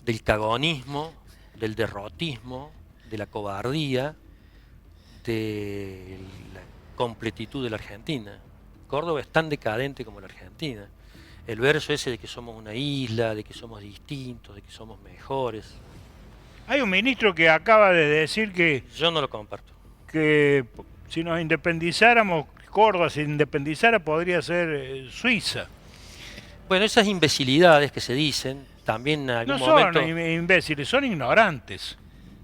del cagonismo, del derrotismo, de la cobardía, de la completitud de la Argentina. Córdoba es tan decadente como la Argentina. El verso ese de que somos una isla, de que somos distintos, de que somos mejores. Hay un ministro que acaba de decir que Yo no lo comparto. si nos independizáramos, Córdoba se independizara podría ser Suiza. Bueno, esas imbecilidades que se dicen, también en algún No momento... son imbéciles, son ignorantes.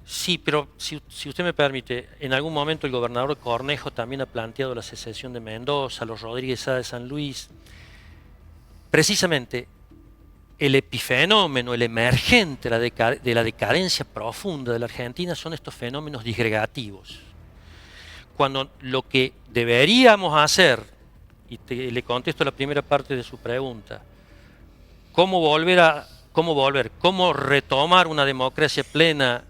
Sí, pero si usted me permite, en algún momento el gobernador Cornejo también ha planteado la secesión de Mendoza, los Rodríguez Sá de San Luis. Precisamente el epifenómeno, el emergente de la decadencia profunda de la Argentina son estos fenómenos disgregativos. Cuando lo que deberíamos hacer, y le contesto la primera parte de su pregunta, cómo retomar una democracia plena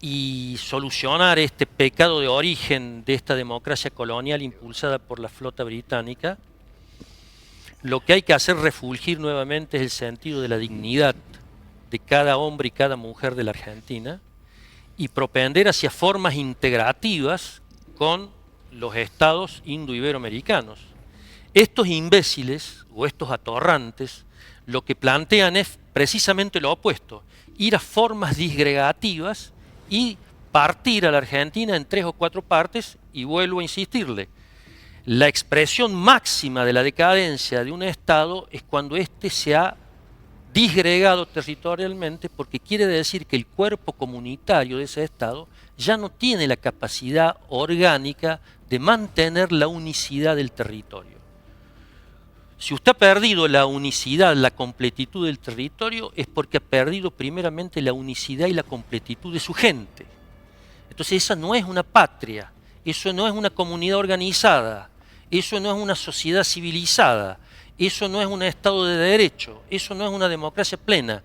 y solucionar este pecado de origen de esta democracia colonial impulsada por la flota británica, lo que hay que hacer refulgir nuevamente es el sentido de la dignidad de cada hombre y cada mujer de la Argentina y propender hacia formas integrativas con los estados indo-iberoamericanos. Estos imbéciles o estos atorrantes lo que plantean es precisamente lo opuesto, ir a formas disgregativas y partir a la Argentina en 3 o 4 partes, y vuelvo a insistirle, la expresión máxima de la decadencia de un Estado es cuando éste se ha disgregado territorialmente, porque quiere decir que el cuerpo comunitario de ese Estado ya no tiene la capacidad orgánica de mantener la unicidad del territorio. Si usted ha perdido la unicidad, la completitud del territorio, es porque ha perdido primeramente la unicidad y la completitud de su gente. Entonces esa no es una patria, eso no es una comunidad organizada, eso no es una sociedad civilizada, eso no es un Estado de Derecho, eso no es una democracia plena.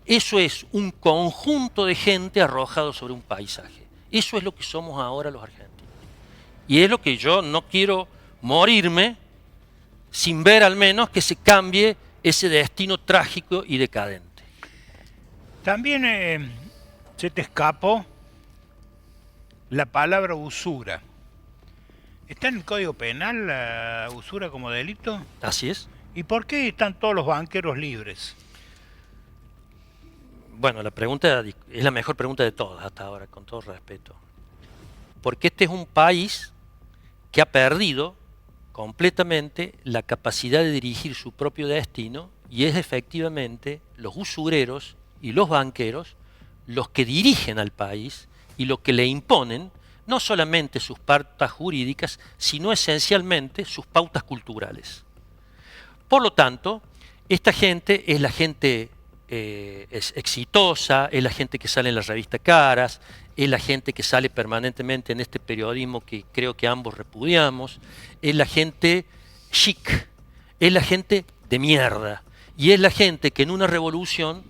Eso es un conjunto de gente arrojado sobre un paisaje. Eso es lo que somos ahora los argentinos. Y es lo que yo no quiero morirme sin ver al menos que se cambie ese destino trágico y decadente. También se te escapó la palabra usura. ¿Está en el Código Penal la usura como delito? Así es. ¿Y por qué están todos los banqueros libres? Bueno, la pregunta es la mejor pregunta de todas hasta ahora, con todo respeto. Porque este es un país que ha perdido completamente la capacidad de dirigir su propio destino y es efectivamente los usureros y los banqueros los que dirigen al país y los que le imponen no solamente sus pautas jurídicas, sino esencialmente sus pautas culturales. Por lo tanto, esta gente es la gente es exitosa, es la gente que sale en la revista Caras, es la gente que sale permanentemente en este periodismo que creo que ambos repudiamos, es la gente chic, es la gente de mierda, y es la gente que en una revolución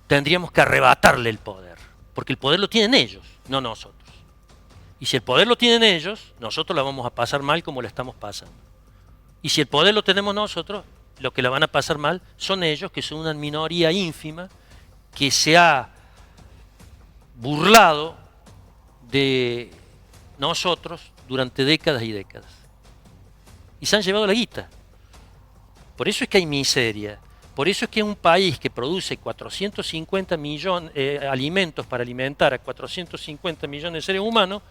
tendríamos que arrebatarle el poder, porque el poder lo tienen ellos, no nosotros. Y si el poder lo tienen ellos, nosotros la vamos a pasar mal como la estamos pasando. Y si el poder lo tenemos nosotros, lo que la van a pasar mal son ellos, que son una minoría ínfima, que se ha burlado de nosotros durante décadas y décadas. Y se han llevado la guita. Por eso es que hay miseria. Por eso es que un país que produce 450 millones alimentos para alimentar a 450 millones de seres humanos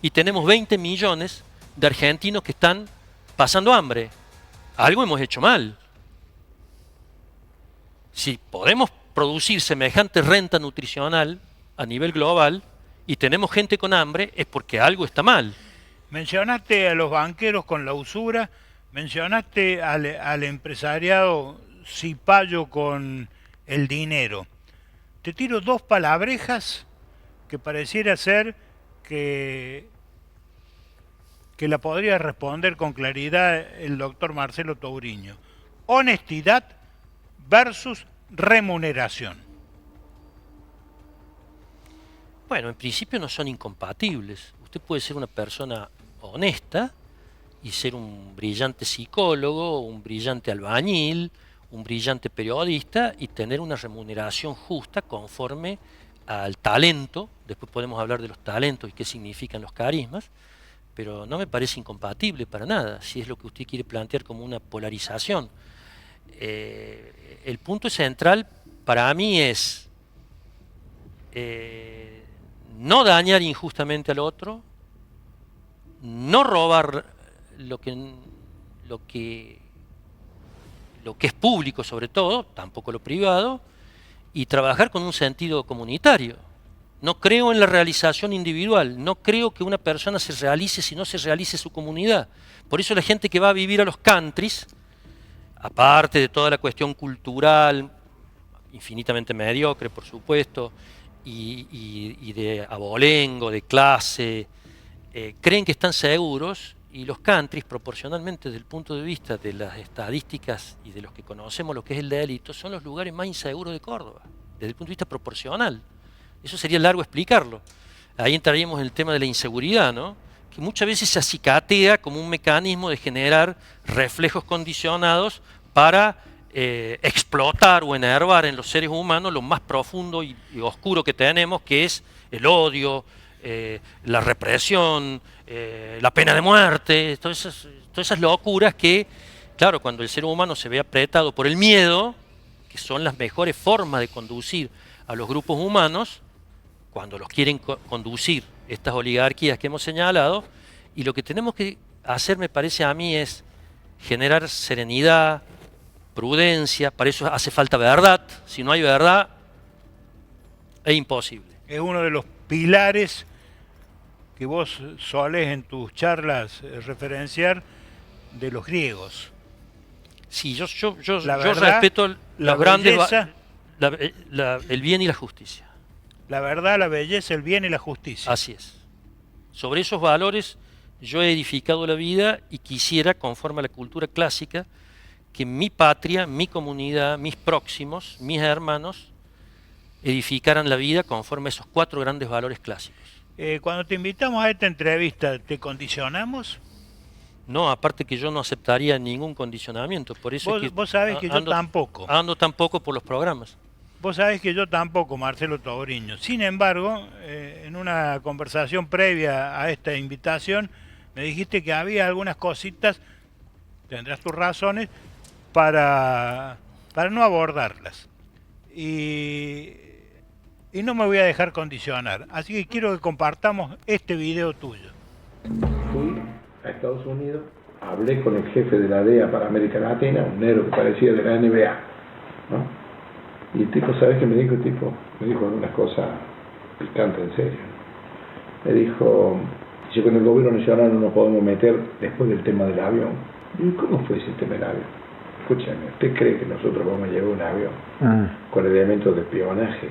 y tenemos 20 millones de argentinos que están pasando hambre. Algo hemos hecho mal. Si podemos producir semejante renta nutricional a nivel global y tenemos gente con hambre, es porque algo está mal. Mencionaste a los banqueros con la usura, mencionaste al empresariado cipayo con el dinero. Te tiro dos palabrejas que pareciera ser que la podría responder con claridad el doctor Marcelo Touriño. Honestidad versus remuneración. Bueno, en principio no son incompatibles. Usted puede ser una persona honesta y ser un brillante psicólogo, un brillante albañil, un brillante periodista y tener una remuneración justa conforme al talento. Después podemos hablar de los talentos y qué significan los carismas, pero no me parece incompatible para nada, si es lo que usted quiere plantear como una polarización. El punto central para mí es no dañar injustamente al otro, no robar lo que es público sobre todo, tampoco lo privado, y trabajar con un sentido comunitario. No creo en la realización individual, no creo que una persona se realice si no se realice su comunidad. Por eso la gente que va a vivir a los countries, aparte de toda la cuestión cultural, infinitamente mediocre por supuesto, y de abolengo, de clase, creen que están seguros, y los countries, proporcionalmente desde el punto de vista de las estadísticas y de los que conocemos lo que es el delito, son los lugares más inseguros de Córdoba, desde el punto de vista proporcional. Eso sería largo explicarlo. Ahí entraríamos en el tema de la inseguridad, ¿no? Que muchas veces se acicatea como un mecanismo de generar reflejos condicionados para explotar o enervar en los seres humanos lo más profundo y oscuro que tenemos, que es el odio, la represión, la pena de muerte, todas esas locuras que, claro, cuando el ser humano se ve apretado por el miedo, que son las mejores formas de conducir a los grupos humanos, cuando los quieren conducir estas oligarquías que hemos señalado, y lo que tenemos que hacer, me parece a mí, es generar serenidad, prudencia. Para eso hace falta verdad. Si no hay verdad, es imposible. Es uno de los pilares que vos solés en tus charlas referenciar de los griegos. Sí, yo La verdad, respeto la los grandes belleza, el bien y la justicia. la verdad, la belleza, el bien y la justicia. Así es. Sobre esos valores yo he edificado la vida y quisiera, conforme a la cultura clásica, que mi patria, mi comunidad, mis próximos, mis hermanos, edificaran la vida conforme a esos 4 grandes valores clásicos. Cuando te invitamos a esta entrevista, ¿te condicionamos? No, aparte que yo no aceptaría ningún condicionamiento. Por eso es que Vos sabés que yo tampoco. Ando tampoco por los programas. Vos sabés que yo tampoco, Marcelo Tauriño. Sin embargo, en una conversación previa a esta invitación, me dijiste que había algunas cositas, tendrás tus razones, para no abordarlas. Y no me voy a dejar condicionar. Así que quiero que compartamos este video tuyo. Fui a Estados Unidos, hablé con el jefe de la DEA para América Latina, un negro que parecía de la NBA, ¿no? Y el tipo, ¿sabes qué me dijo el tipo? Me dijo algunas cosas picantes, en serio. Me dijo, si con el gobierno nacional no nos podemos meter después del tema del avión. Y yo, ¿cómo fue ese tema del avión? Escúchame, ¿usted cree que nosotros vamos a llevar un avión con elementos de espionaje?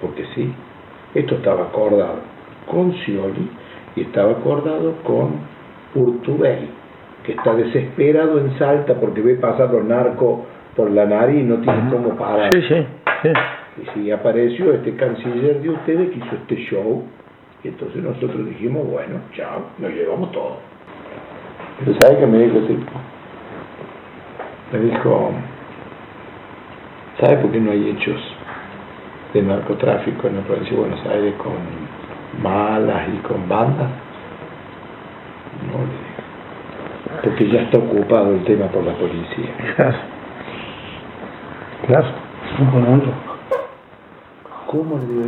Porque sí, esto estaba acordado con Scioli y estaba acordado con Urtubey, que está desesperado en Salta porque ve pasar los narcos por la nariz y no tiene cómo parar. Sí. Y sí, apareció este canciller de ustedes que hizo este show, y entonces nosotros dijimos, bueno, chao, nos llevamos todo. Pero ¿sabe qué me dijo el tipo? Me dijo, ¿sabe por qué no hay hechos de narcotráfico en la provincia de Buenos Aires con malas y con bandas? No, le digo, porque ya está ocupado el tema por la policía. Claro. ¿Cómo le digo?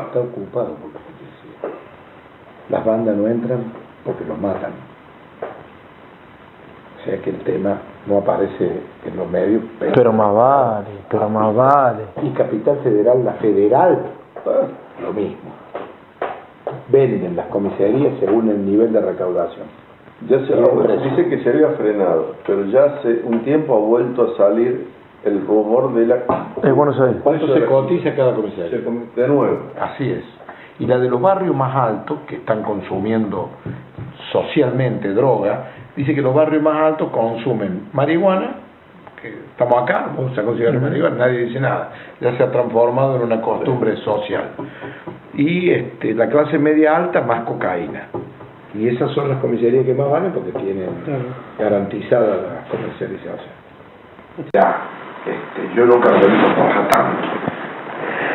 Está ocupado por la policía. Las bandas no entran porque los matan. O sea que el tema no aparece en los medios. Pero más vale. Y Capital Federal, la federal, lo mismo. Venden las comisarías según el nivel de recaudación. Ya se dice que se había frenado, pero ya hace un tiempo ha vuelto a salir el rumor de la... Buenos Aires. ¿Cuánto se cotiza cada comisaría? De nuevo. Así es. Y la de los barrios más altos, que están consumiendo socialmente droga, dice que los barrios más altos consumen marihuana, que estamos acá, vamos a considerar marihuana, nadie dice nada. Ya se ha transformado en una costumbre social. Y la clase media alta, más cocaína. Y esas son las comisarías que más valen porque tienen garantizada la comercialización. Ya, yo nunca lo he visto trabajar tanto.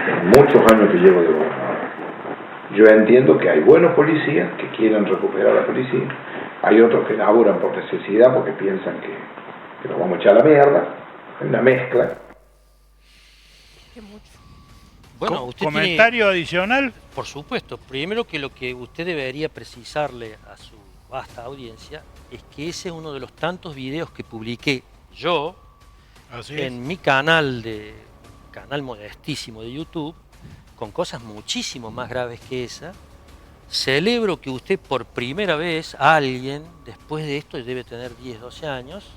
En muchos años que llevo de gobernador. Yo entiendo que hay buenos policías que quieren recuperar la policía. Hay otros que laburan por necesidad porque piensan que nos vamos a echar a la mierda. Hay una mezcla. Bueno, usted ¿Comentario adicional? Por supuesto. Primero que lo que usted debería precisarle a su vasta audiencia es que ese es uno de los tantos videos que publiqué yo en mi canal modestísimo de YouTube, con cosas muchísimo más graves que esa. Celebro que usted por primera vez, alguien, después de esto, debe tener 10, 12 años,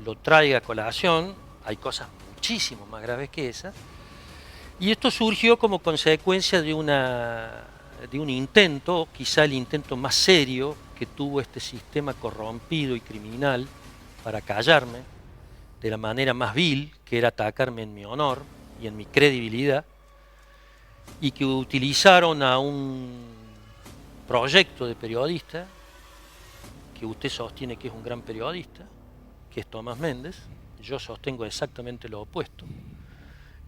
lo traiga a colación. Hay cosas muchísimo más graves que esa. Y esto surgió como consecuencia de un intento, quizá el intento más serio que tuvo este sistema corrompido y criminal para callarme de la manera más vil, que era atacarme en mi honor y en mi credibilidad, y que utilizaron a un proyecto de periodista, que usted sostiene que es un gran periodista, que es Tomás Méndez. Yo sostengo exactamente lo opuesto,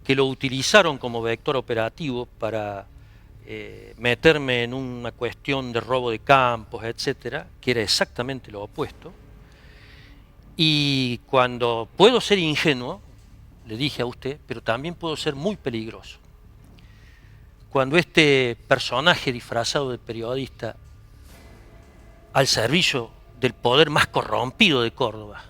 que lo utilizaron como vector operativo para meterme en una cuestión de robo de campos, etcétera, que era exactamente lo opuesto. Y cuando puedo ser ingenuo, le dije a usted, pero también puedo ser muy peligroso. Cuando este personaje disfrazado de periodista al servicio del poder más corrompido de Córdoba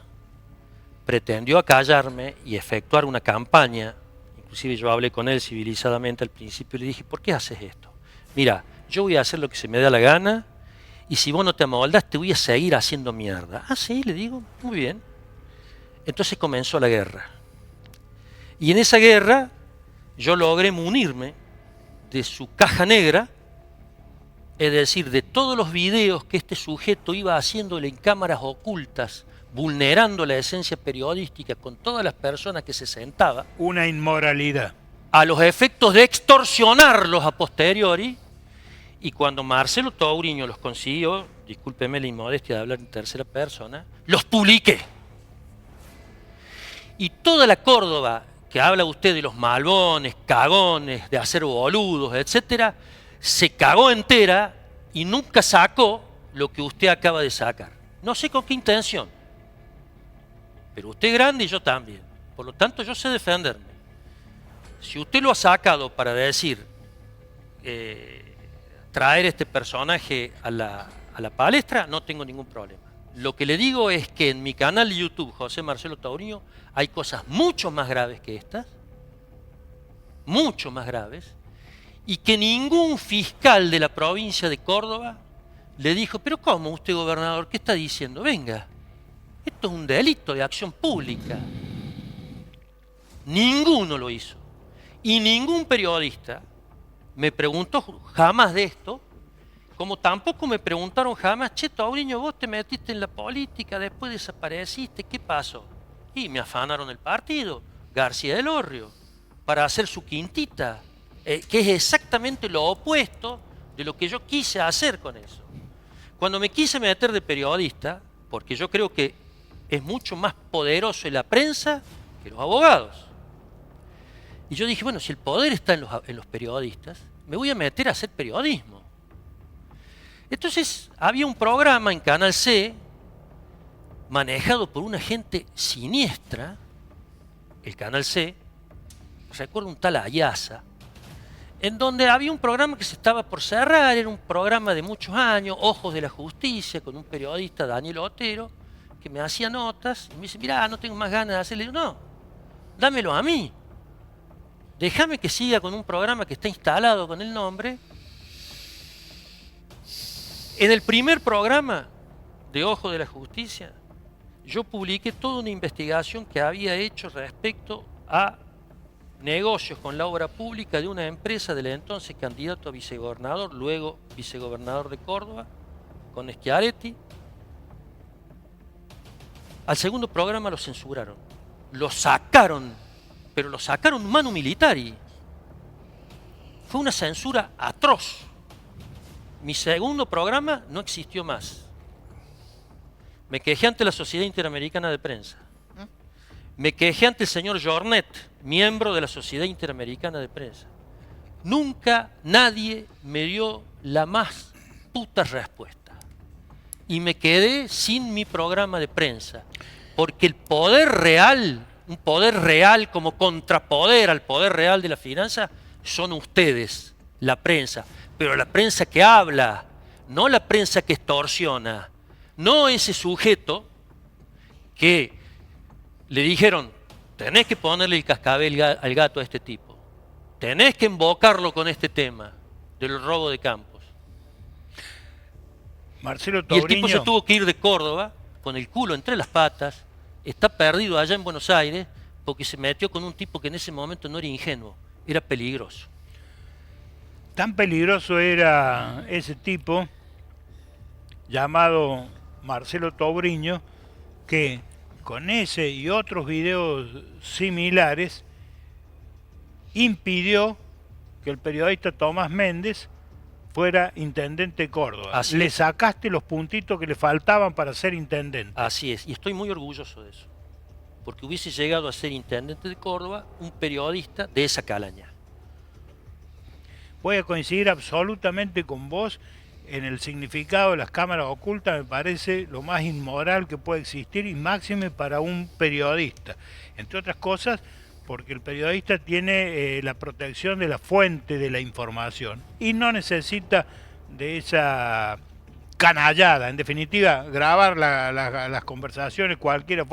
pretendió acallarme y efectuar una campaña, inclusive yo hablé con él civilizadamente al principio y le dije, ¿por qué haces esto? Mira, yo voy a hacer lo que se me da la gana y si vos no te amoldas te voy a seguir haciendo mierda. Ah, sí, le digo, muy bien. Entonces comenzó la guerra. Y en esa guerra yo logré munirme de su caja negra, es decir, de todos los videos que este sujeto iba haciéndole en cámaras ocultas, vulnerando la esencia periodística con todas las personas que se sentaba. Una inmoralidad. A los efectos de extorsionarlos a posteriori. Y cuando Marcelo Tauriño los consiguió, discúlpeme la inmodestia de hablar en tercera persona, los publiqué. Y toda la Córdoba que habla usted de los malbones, cagones, de hacer boludos, etcétera, se cagó entera y nunca sacó lo que usted acaba de sacar. No sé con qué intención, pero usted es grande y yo también. Por lo tanto, yo sé defenderme. Si usted lo ha sacado para decir, traer este personaje a la palestra, no tengo ningún problema. Lo que le digo es que en mi canal de YouTube, José Marcelo Tauriño, hay cosas mucho más graves que estas, mucho más graves, y que ningún fiscal de la provincia de Córdoba le dijo, pero ¿cómo usted, gobernador? ¿Qué está diciendo? Venga, esto es un delito de acción pública. Ninguno lo hizo. Y ningún periodista me preguntó jamás de esto, como tampoco me preguntaron jamás, che, Tauriño, vos te metiste en la política, después desapareciste, ¿qué pasó? Y me afanaron el partido, García del Orrio, para hacer su quintita, que es exactamente lo opuesto de lo que yo quise hacer con eso. Cuando me quise meter de periodista, porque yo creo que es mucho más poderoso en la prensa que los abogados. Y yo dije, bueno, si el poder está en los periodistas, me voy a meter a hacer periodismo. Entonces, había un programa en Canal C, manejado por una gente siniestra, el Canal C, recuerdo un tal Ayaza, en donde había un programa que se estaba por cerrar, era un programa de muchos años, Ojos de la Justicia, con un periodista, Daniel Otero, que me hacía notas, y me dice, mirá, no tengo más ganas de hacerle. Le digo, no, dámelo a mí. Déjame que siga con un programa que está instalado con el nombre. En el primer programa de Ojos de la Justicia, yo publiqué toda una investigación que había hecho respecto a negocios con la obra pública de una empresa del entonces candidato a vicegobernador, luego vicegobernador de Córdoba, con Schiaretti. Al segundo programa lo censuraron, lo sacaron, pero lo sacaron manu militari. Fue una censura atroz. Mi segundo programa no existió más. Me quejé ante la Sociedad Interamericana de Prensa. Me quejé ante el señor Jornet, miembro de la Sociedad Interamericana de Prensa. Nunca nadie me dio la más puta respuesta. Y me quedé sin mi programa de prensa. Porque el poder real, un poder real como contrapoder al poder real de la finanza, son ustedes, la prensa. Pero la prensa que habla, no la prensa que extorsiona, no ese sujeto que le dijeron, tenés que ponerle el cascabel al gato a este tipo, tenés que embocarlo con este tema del robo de campos. Marcelo Y Tauriño. el tipo se tuvo que ir de Córdoba con el culo entre las patas, está perdido allá en Buenos Aires porque se metió con un tipo que en ese momento no era ingenuo, era peligroso. Tan peligroso era ese tipo, llamado Marcelo Tauriño, que con ese y otros videos similares impidió que el periodista Tomás Méndez fuera intendente de Córdoba. Así le es. sacaste los puntitos que le faltaban para ser intendente. Así es, y estoy muy orgulloso de eso, porque hubiese llegado a ser intendente de Córdoba un periodista de esa calaña. Voy a coincidir absolutamente con vos en el significado de las cámaras ocultas. Me parece lo más inmoral que puede existir y máxime para un periodista. Entre otras cosas, porque el periodista tiene la protección de la fuente de la información y no necesita de esa canallada. En definitiva, grabar las conversaciones, cualquiera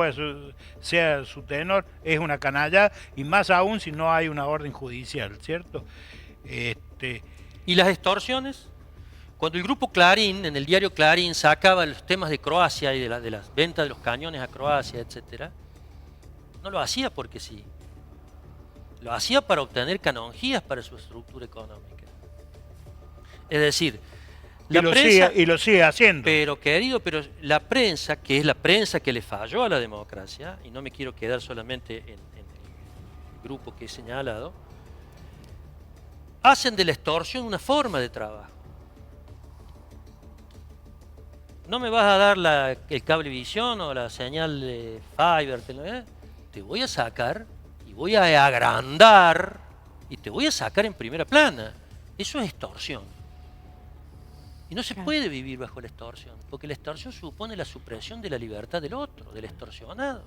sea su tenor, es una canallada, y más aún si no hay una orden judicial, ¿cierto? ¿Y las extorsiones? Cuando el grupo Clarín, en el diario Clarín, sacaba los temas de Croacia y de las ventas de los cañones a Croacia, etc., no lo hacía porque sí. Lo hacía para obtener canonjías para su estructura económica. Es decir, la prensa... Y lo sigue haciendo. Pero, querido, pero la prensa, que es la prensa que le falló a la democracia, y no me quiero quedar solamente en el grupo que he señalado, hacen de la extorsión una forma de trabajo. No me vas a dar el cablevisión o la señal de Fiverr, te voy a sacar y voy a agrandar y te voy a sacar en primera plana. Eso es extorsión. Y no se puede vivir bajo la extorsión, porque la extorsión supone la supresión de la libertad del otro, del extorsionado.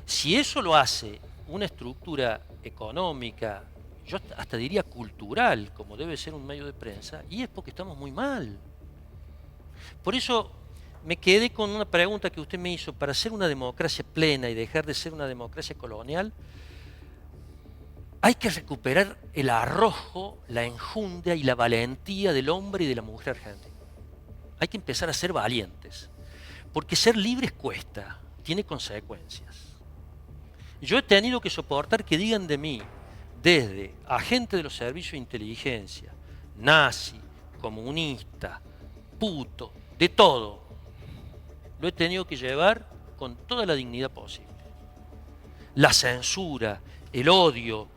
Si eso lo hace una estructura económica, yo hasta diría cultural, como debe ser un medio de prensa, y es porque estamos muy mal. Por eso me quedé con una pregunta que usted me hizo. Para ser una democracia plena y dejar de ser una democracia colonial, hay que recuperar el arrojo, la enjundia y la valentía del hombre y de la mujer argentina. Hay que empezar a ser valientes, porque ser libres cuesta, tiene consecuencias. Yo he tenido que soportar que digan de mí, desde agente de los servicios de inteligencia, nazi, comunista, puto, de todo. Lo he tenido que llevar con toda la dignidad posible. La censura, el odio.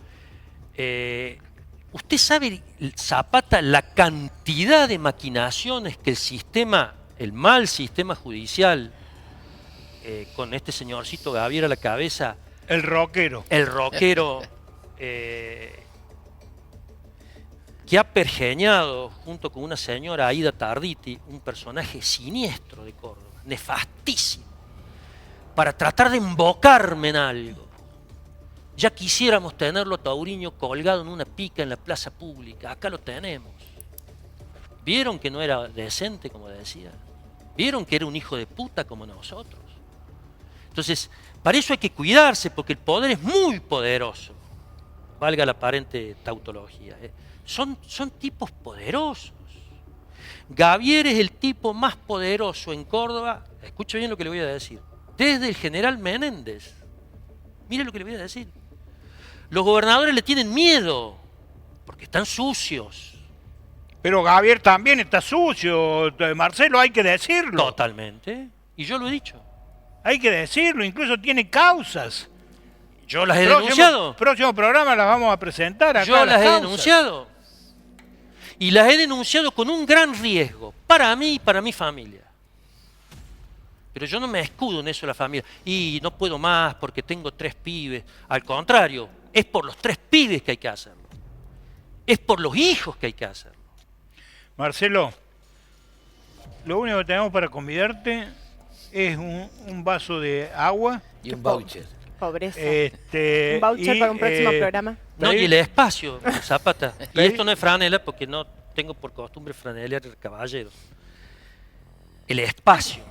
Usted sabe, Zapata, la cantidad de maquinaciones que el sistema, el mal sistema judicial, con este señorcito Gavier a la cabeza. El rockero. El rockero. Que ha pergeñado junto con una señora, Aida Tarditi, un personaje siniestro de Córdoba, nefastísimo, para tratar de embocarme en algo. Ya quisiéramos tenerlo a Tauriño colgado en una pica en la plaza pública. Acá lo tenemos. ¿Vieron que no era decente, como decía? ¿Vieron que era un hijo de puta como nosotros? Entonces, para eso hay que cuidarse, porque el poder es muy poderoso. Valga la aparente tautología. Son tipos poderosos. Gavier es el tipo más poderoso en Córdoba. Escuche bien lo que le voy a decir. Desde el general Menéndez. Mire lo que le voy a decir. Los gobernadores le tienen miedo porque están sucios. Pero Gavier también está sucio, Marcelo, hay que decirlo. Totalmente. Y yo lo he dicho. Hay que decirlo, incluso tiene causas. Yo las he denunciado. Próximo programa las vamos a presentar acá. Yo las he denunciado. Y las he denunciado con un gran riesgo para mí y para mi familia. Pero yo no me escudo en eso de la familia. Y no puedo más porque tengo 3 pibes. Al contrario, es por los 3 pibes que hay que hacerlo. Es por los hijos que hay que hacerlo. Marcelo, lo único que tenemos para convidarte es un vaso de agua. Y un voucher. Pobreza. Un voucher para un próximo programa. No, y el espacio, Zapata. Y esto no es franela porque no tengo por costumbre franelear caballeros. El espacio.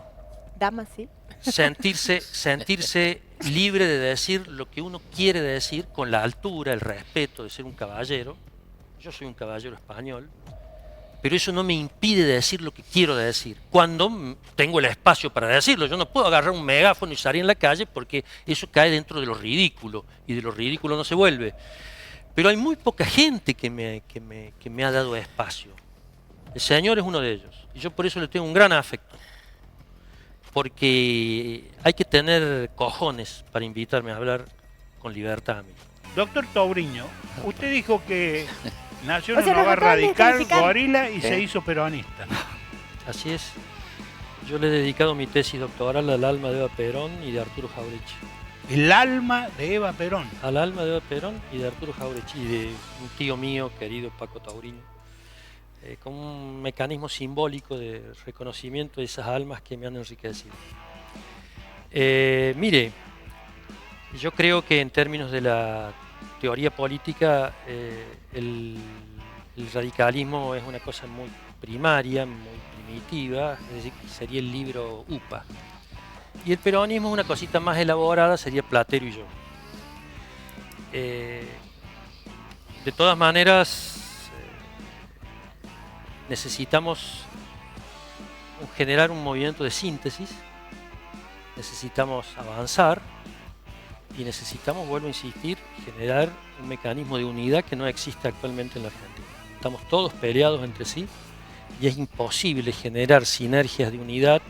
Damas, sí. Sentirse libre de decir lo que uno quiere decir con la altura, el respeto de ser un caballero. Yo soy un caballero español, pero eso no me impide decir lo que quiero decir, cuando tengo el espacio para decirlo. Yo no puedo agarrar un megáfono y salir en la calle porque eso cae dentro de lo ridículo, y de lo ridículo no se vuelve. Pero hay muy poca gente que me ha dado espacio. El Señor es uno de ellos, y yo por eso le tengo un gran afecto. Porque hay que tener cojones para invitarme a hablar con libertad a mí. Doctor Tauriño, usted dijo que nació en O sea, un nos hogar acaban de radical, descalificar. gorila, y se hizo peronista. Así es. Yo le he dedicado mi tesis doctoral al alma de Eva Perón y de Arturo Jauretche. El alma de Eva Perón. Al alma de Eva Perón y de Arturo Jauretche, y de un tío mío, querido Paco Tauriño. Como un mecanismo simbólico de reconocimiento de esas almas que me han enriquecido. Mire, yo creo que en términos de la teoría política, el radicalismo es una cosa muy primaria, muy primitiva, es decir, sería el libro UPA. Y el peronismo es una cosita más elaborada, sería Platero y yo. De todas maneras, necesitamos generar un movimiento de síntesis, necesitamos avanzar y necesitamos, vuelvo a insistir, generar un mecanismo de unidad que no existe actualmente en la Argentina. Estamos todos peleados entre sí y es imposible generar sinergias de unidad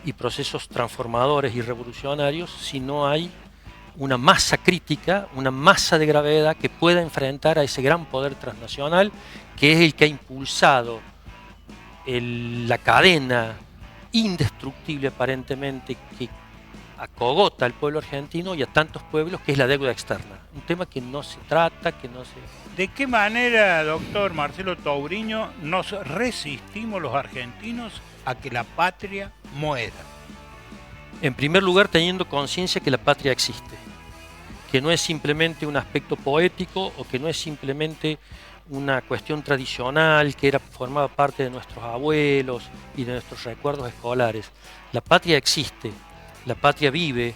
y procesos transformadores y revolucionarios si no hay una masa crítica, una masa de gravedad que pueda enfrentar a ese gran poder transnacional que es el que ha impulsado la cadena indestructible aparentemente que acogota al pueblo argentino y a tantos pueblos, que es la deuda externa. Un tema que no se trata, que no se... ¿De qué manera, doctor Marcelo Touriño, nos resistimos los argentinos a que la patria muera? En primer lugar, teniendo conciencia que la patria existe, que no es simplemente un aspecto poético o que no es simplemente una cuestión tradicional que formaba parte de nuestros abuelos y de nuestros recuerdos escolares. La patria existe, la patria vive,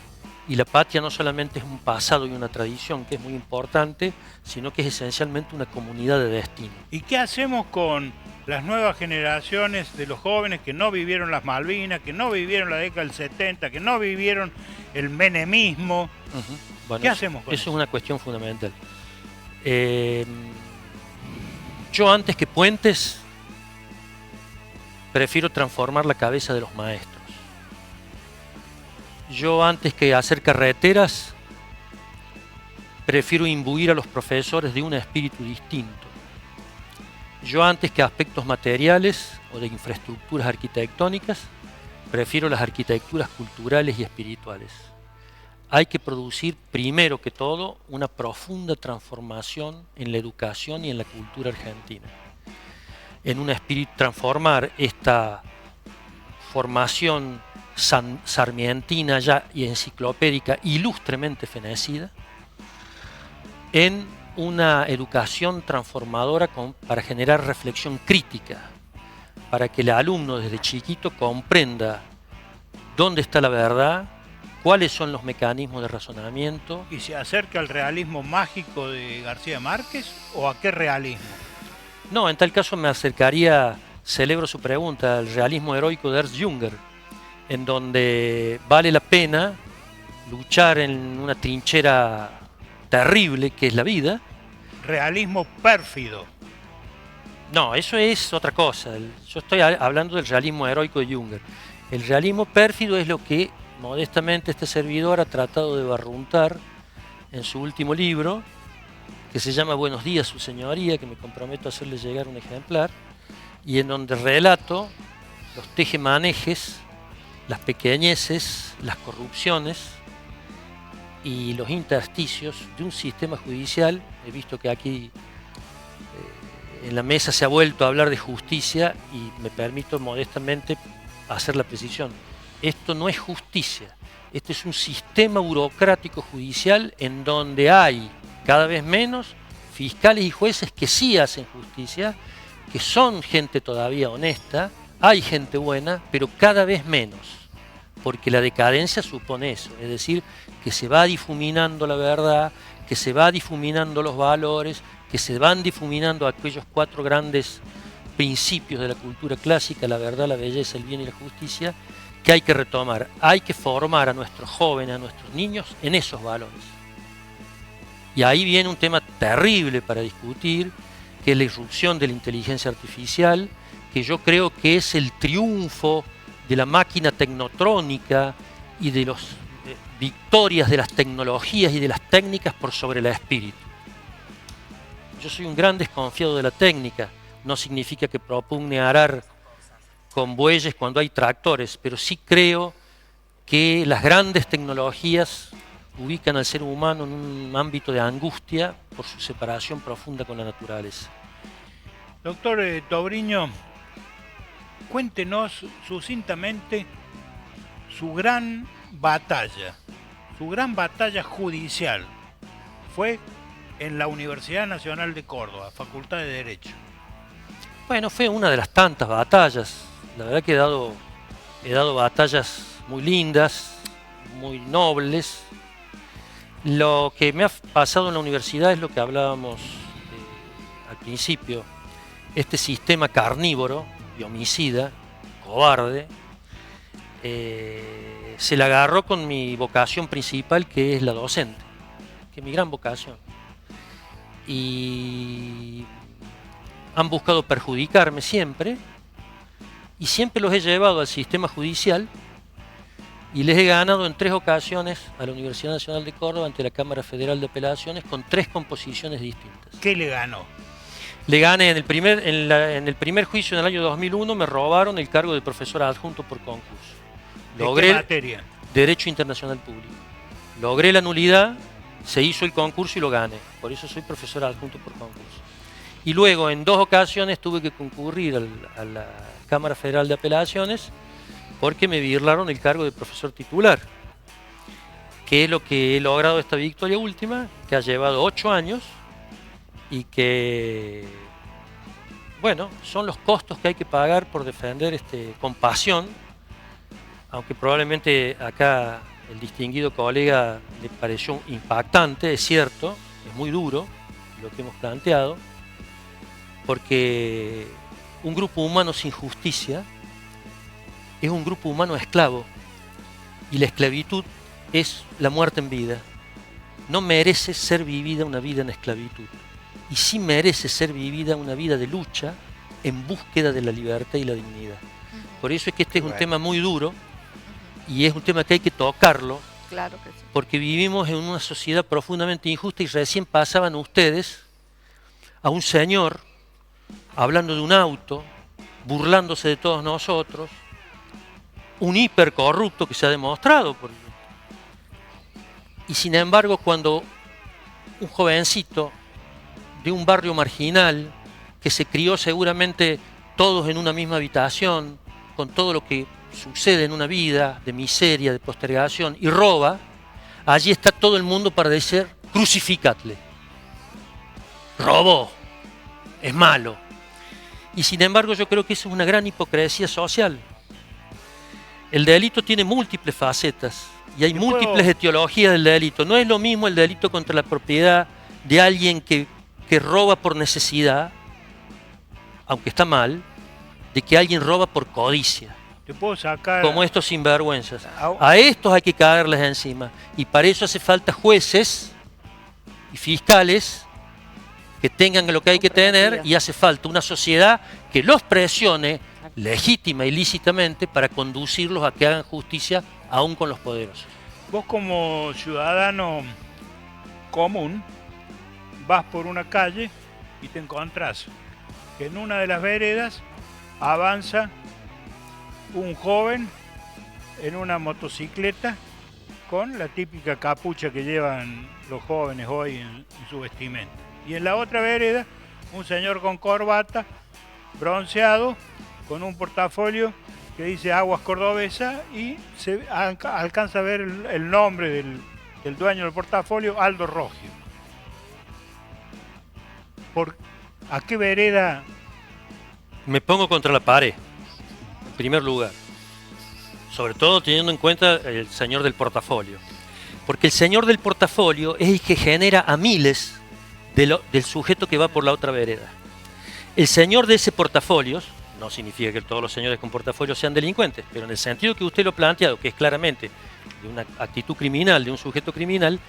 y la patria no solamente es un pasado y una tradición que es muy importante, sino que es esencialmente una comunidad de destino. ¿Y qué hacemos con las nuevas generaciones de los jóvenes que no vivieron las Malvinas, que no vivieron la década del 70, que no vivieron el menemismo? Bueno, ¿Qué hacemos con eso? eso? Es una cuestión fundamental. Yo antes que puentes prefiero transformar la cabeza de los maestros. Yo antes que hacer carreteras prefiero imbuir a los profesores de un espíritu distinto. Yo antes que aspectos materiales o de infraestructuras arquitectónicas prefiero las arquitecturas culturales y espirituales. Hay que producir primero que todo una profunda transformación en la educación y en la cultura argentina. En un espíritu, transformar esta formación sarmientina ya y enciclopédica, ilustremente fenecida, en una educación transformadora para generar reflexión crítica, para que el alumno desde chiquito comprenda dónde está la verdad, cuáles son los mecanismos de razonamiento. ¿Y se acerca al realismo mágico de García Márquez o a qué realismo? No, en tal caso me acercaría, celebro su pregunta, al realismo heroico de Ernst Jünger, en donde vale la pena luchar en una trinchera terrible que es la vida. Realismo pérfido. No, eso es otra cosa. Yo estoy hablando del realismo heroico de Jünger. El realismo pérfido es lo que modestamente este servidor ha tratado de barruntar en su último libro, que se llama Buenos días, su señoría, que me comprometo a hacerle llegar un ejemplar, y en donde relato los tejemanejes, las pequeñeces, las corrupciones y los intersticios de un sistema judicial. He visto que aquí en la mesa se ha vuelto a hablar de justicia y me permito modestamente hacer la precisión. Esto no es justicia, este es un sistema burocrático judicial en donde hay cada vez menos fiscales y jueces que sí hacen justicia, que son gente todavía honesta, hay gente buena, pero cada vez menos, porque la decadencia supone eso, es decir, que se va difuminando la verdad, que se va difuminando los valores, que se van difuminando aquellos 4 grandes principios de la cultura clásica, la verdad, la belleza, el bien y la justicia, que hay que retomar. Hay que formar a nuestros jóvenes, a nuestros niños en esos valores. Y ahí viene un tema terrible para discutir, que es la irrupción de la inteligencia artificial, que yo creo que es el triunfo de la máquina tecnotrónica y de las victorias de las tecnologías y de las técnicas por sobre el espíritu. Yo soy un gran desconfiado de la técnica, no significa que propugne arar con bueyes cuando hay tractores, pero sí creo que las grandes tecnologías ubican al ser humano en un ámbito de angustia por su separación profunda con la naturaleza. Doctor Touriño, cuéntenos sucintamente su gran batalla judicial. Fue en la Universidad Nacional de Córdoba, Facultad de Derecho. Bueno, fue una de las tantas batallas. La verdad que he dado batallas muy lindas, muy nobles. Lo que me ha pasado en la universidad es lo que hablábamos al principio. Este sistema carnívoro y homicida, cobarde, se la agarró con mi vocación principal, que es la docente, que es mi gran vocación. Y han buscado perjudicarme siempre, y siempre los he llevado al sistema judicial, y les he ganado en 3 ocasiones a la Universidad Nacional de Córdoba ante la Cámara Federal de Apelaciones con 3 composiciones distintas. ¿Qué le ganó? Le gané en el primer juicio en el año 2001, me robaron el cargo de profesor adjunto por concurso. ¿De qué materia? Derecho Internacional Público. Logré la nulidad, se hizo el concurso y lo gané. Por eso soy profesor adjunto por concurso. Y luego, en 2 ocasiones, tuve que concurrir a la Cámara Federal de Apelaciones porque me birlaron el cargo de profesor titular, que es lo que he logrado esta victoria última, que ha llevado 8 años y que, bueno, son los costos que hay que pagar por defender con pasión, aunque probablemente acá el distinguido colega le pareció impactante, es cierto, es muy duro lo que hemos planteado, porque un grupo humano sin justicia es un grupo humano esclavo, y la esclavitud es la muerte en vida. No merece ser vivida una vida en esclavitud, y sí merece ser vivida una vida de lucha en búsqueda de la libertad y la dignidad. Por eso es que este es un tema muy duro, y es un tema que hay que tocarlo, Claro que sí. porque vivimos en una sociedad profundamente injusta, y recién pasaban ustedes a un señor hablando de un auto, burlándose de todos nosotros, un hipercorrupto que se ha demostrado. Y sin embargo, cuando un jovencito de un barrio marginal, que se crió seguramente todos en una misma habitación, con todo lo que sucede en una vida de miseria, de postergación, y roba, allí está todo el mundo para decir, crucificadle. Robó, es malo. Y sin embargo yo creo que eso es una gran hipocresía social. El delito tiene múltiples facetas y hay múltiples etiologías del delito. No es lo mismo el delito contra la propiedad de alguien que roba por necesidad, aunque está mal, de que alguien roba por codicia. Te puedo sacar... Como estos sinvergüenzas. A estos hay que caerles encima. Y para eso hace falta jueces y fiscales que tengan lo que hay que tener, y hace falta una sociedad que los presione legítima y lícitamente para conducirlos a que hagan justicia aún con los poderosos. Vos como ciudadano común vas por una calle y te encontrás que en una de las veredas avanza un joven en una motocicleta con la típica capucha que llevan los jóvenes hoy en su vestimenta. Y en la otra vereda, un señor con corbata, bronceado, con un portafolio que dice Aguas Cordobesa, y se alcanza a ver el nombre del dueño del portafolio, Aldo Rogio. ¿A qué vereda? Me pongo contra la pared, en primer lugar. Sobre todo teniendo en cuenta el señor del portafolio. Porque el señor del portafolio es el que genera a miles del sujeto que va por la otra vereda. El señor de ese portafolio, no significa que todos los señores con portafolios sean delincuentes, pero en el sentido que usted lo ha planteado, que es claramente de una actitud criminal, de un sujeto criminal,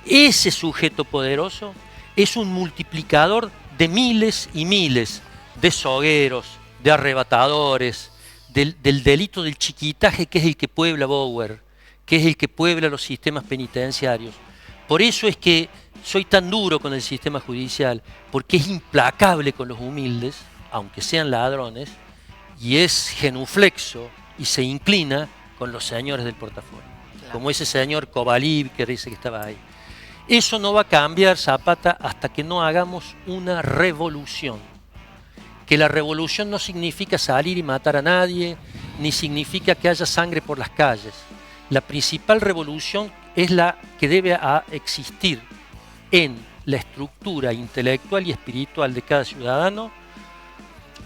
ese sujeto poderoso es un multiplicador de miles y miles de sogueros, de arrebatadores, del delito del chiquitaje, que es el que puebla Bower, que es el que puebla los sistemas penitenciarios. Por eso es que soy tan duro con el sistema judicial, porque es implacable con los humildes, aunque sean ladrones, y es genuflexo y se inclina con los señores del portafolio. Claro. Como ese señor Kovalib que dice que estaba ahí. Eso no va a cambiar, Zapata, hasta que no hagamos una revolución. Que la revolución no significa salir y matar a nadie, ni significa que haya sangre por las calles. La principal revolución es la que debe existir en la estructura intelectual y espiritual de cada ciudadano,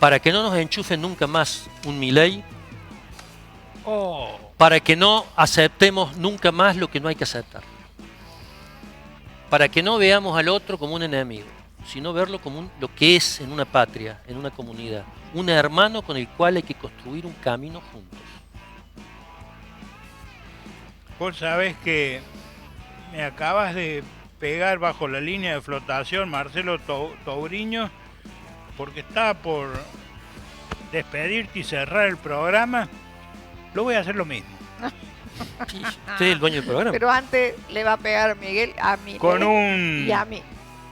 para que no nos enchufen nunca más un Milei, para que no aceptemos nunca más lo que no hay que aceptar, para que no veamos al otro como un enemigo, sino verlo como lo que es en una patria, en una comunidad, un hermano con el cual hay que construir un camino juntos. Vos sabés que me acabas de pegar bajo la línea de flotación, Marcelo Touriño, porque estaba por despedirte y cerrar el programa. Lo voy a hacer lo mismo. Sí, usted es el dueño del programa. Pero antes le va a pegar Miguel a mí. Con un... Y a mí.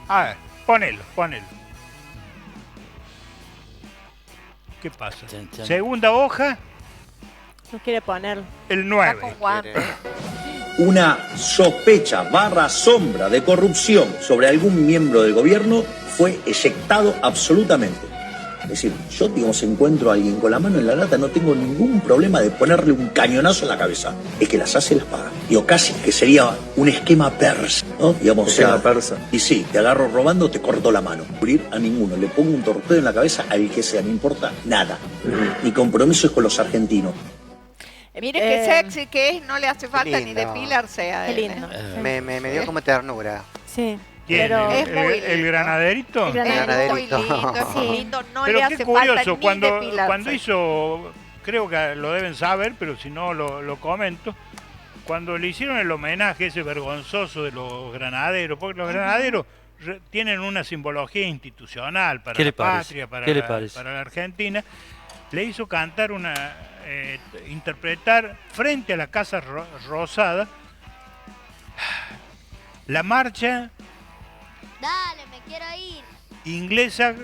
A ver, ponelo. ¿Qué pasa? Chan, chan. Segunda hoja. No quiere poner. El Está 9. con guantes. Una sospecha / sombra de corrupción sobre algún miembro del gobierno fue eyectado absolutamente. Es decir, yo, digamos, encuentro a alguien con la mano en la lata, no tengo ningún problema de ponerle un cañonazo en la cabeza. El que las hace, las paga. Digo, casi que sería un esquema persa, ¿no? Digamos, Esquema persa. Y sí, te agarro robando, te corto la mano. Cubrir a ninguno, le pongo un torpedo en la cabeza al que sea, no importa nada. Mi compromiso es con los argentinos. Mire qué sexy que es, no le hace falta ni lindo. depilarse a Qué él. lindo. Me dio como ternura. Sí. ¿Quién? Pero Es muy ¿El lindo. granaderito? El granaderito. Es muy lindo, es muy Sí. lindo, no Pero le qué hace falta curioso, ni cuando depilarse. hizo, creo que lo deben saber, pero si no lo comento, cuando le hicieron el homenaje ese vergonzoso de los granaderos, porque los granaderos tienen una simbología institucional para ¿Qué la le parece? patria, para, ¿Qué le parece? para la Argentina, le hizo cantar interpretar frente a la Casa Rosada la marcha Dale, me quiero ir. inglesa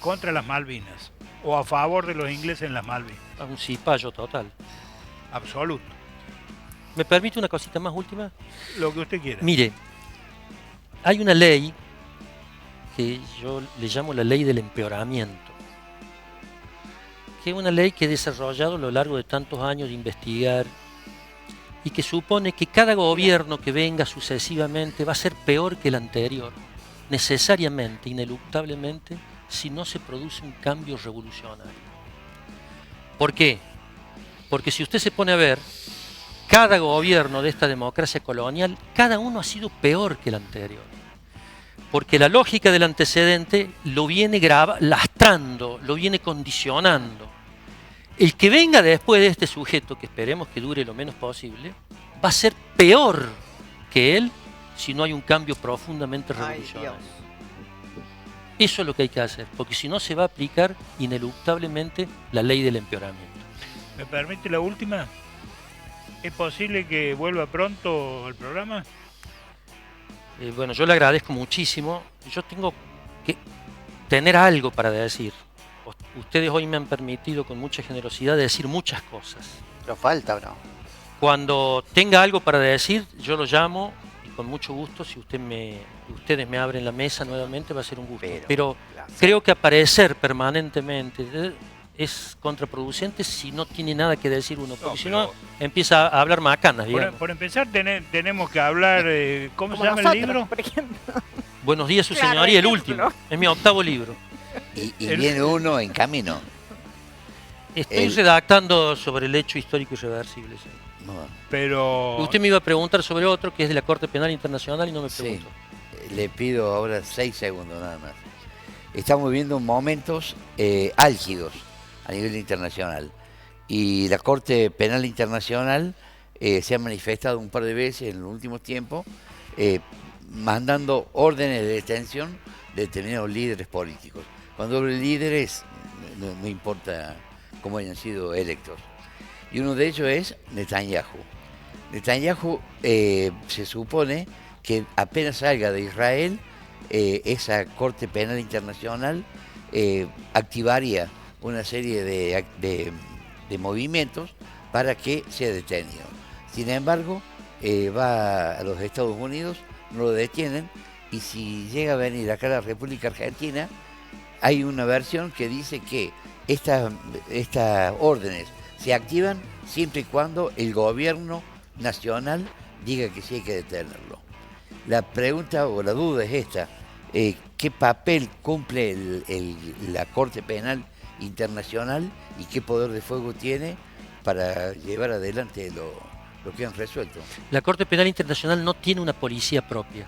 contra las Malvinas, o a favor de los ingleses en las Malvinas. Un cipallo total. Absoluto. ¿Me permite una cosita más última? Lo que usted quiera. Mire, hay una ley que yo le llamo la ley del empeoramiento, que es una ley que he desarrollado a lo largo de tantos años de investigar y que supone que cada gobierno que venga sucesivamente va a ser peor que el anterior, necesariamente, ineluctablemente, si no se produce un cambio revolucionario. ¿Por qué? Porque si usted se pone a ver, cada gobierno de esta democracia colonial, cada uno ha sido peor que el anterior. Porque la lógica del antecedente lo viene lastrando, lo viene condicionando. El que venga después de este sujeto, que esperemos que dure lo menos posible, va a ser peor que él si no hay un cambio profundamente revolucionario. Eso es lo que hay que hacer, porque si no se va a aplicar ineluctablemente la ley del empeoramiento. ¿Me permite la última? ¿Es posible que vuelva pronto el programa? Bueno, yo le agradezco muchísimo. Yo tengo que tener algo para decir. Ustedes hoy me han permitido con mucha generosidad decir muchas cosas. ¿Pero falta o no? Cuando tenga algo para decir, yo lo llamo y con mucho gusto, si ustedes me abren la mesa nuevamente, va a ser un gusto. Pero creo que aparecer permanentemente es contraproducente si no tiene nada que decir uno, porque si no empieza a hablar macanas. Por empezar, tenemos que hablar, ¿cómo se llama el libro? Por ejemplo. Buenos días, su Claro, señoría, el ejemplo. último. Es mi 8º libro. Y viene uno en camino. Estoy redactando sobre el hecho histórico irreversible. Sí. Pero Usted me iba a preguntar sobre otro que es de la Corte Penal Internacional y no me Sí. preguntó. Le pido ahora 6 segundos nada más. Estamos viviendo momentos álgidos a nivel internacional. Y la Corte Penal Internacional se ha manifestado un par de veces en los últimos tiempos, mandando órdenes de detención de determinados líderes políticos. Cuando hablo de líderes, no importa cómo hayan sido electos. Y uno de ellos es Netanyahu. Netanyahu se supone que apenas salga de Israel, esa Corte Penal Internacional activaría una serie de movimientos para que sea detenido. Sin embargo, va a los Estados Unidos, no lo detienen, y si llega a venir acá a la República Argentina, hay una versión que dice que estas órdenes se activan siempre y cuando el gobierno nacional diga que sí hay que detenerlo. La pregunta o la duda es esta: ¿qué papel cumple la Corte Penal Internacional y qué poder de fuego tiene para llevar adelante lo que han resuelto? La Corte Penal Internacional no tiene una policía propia,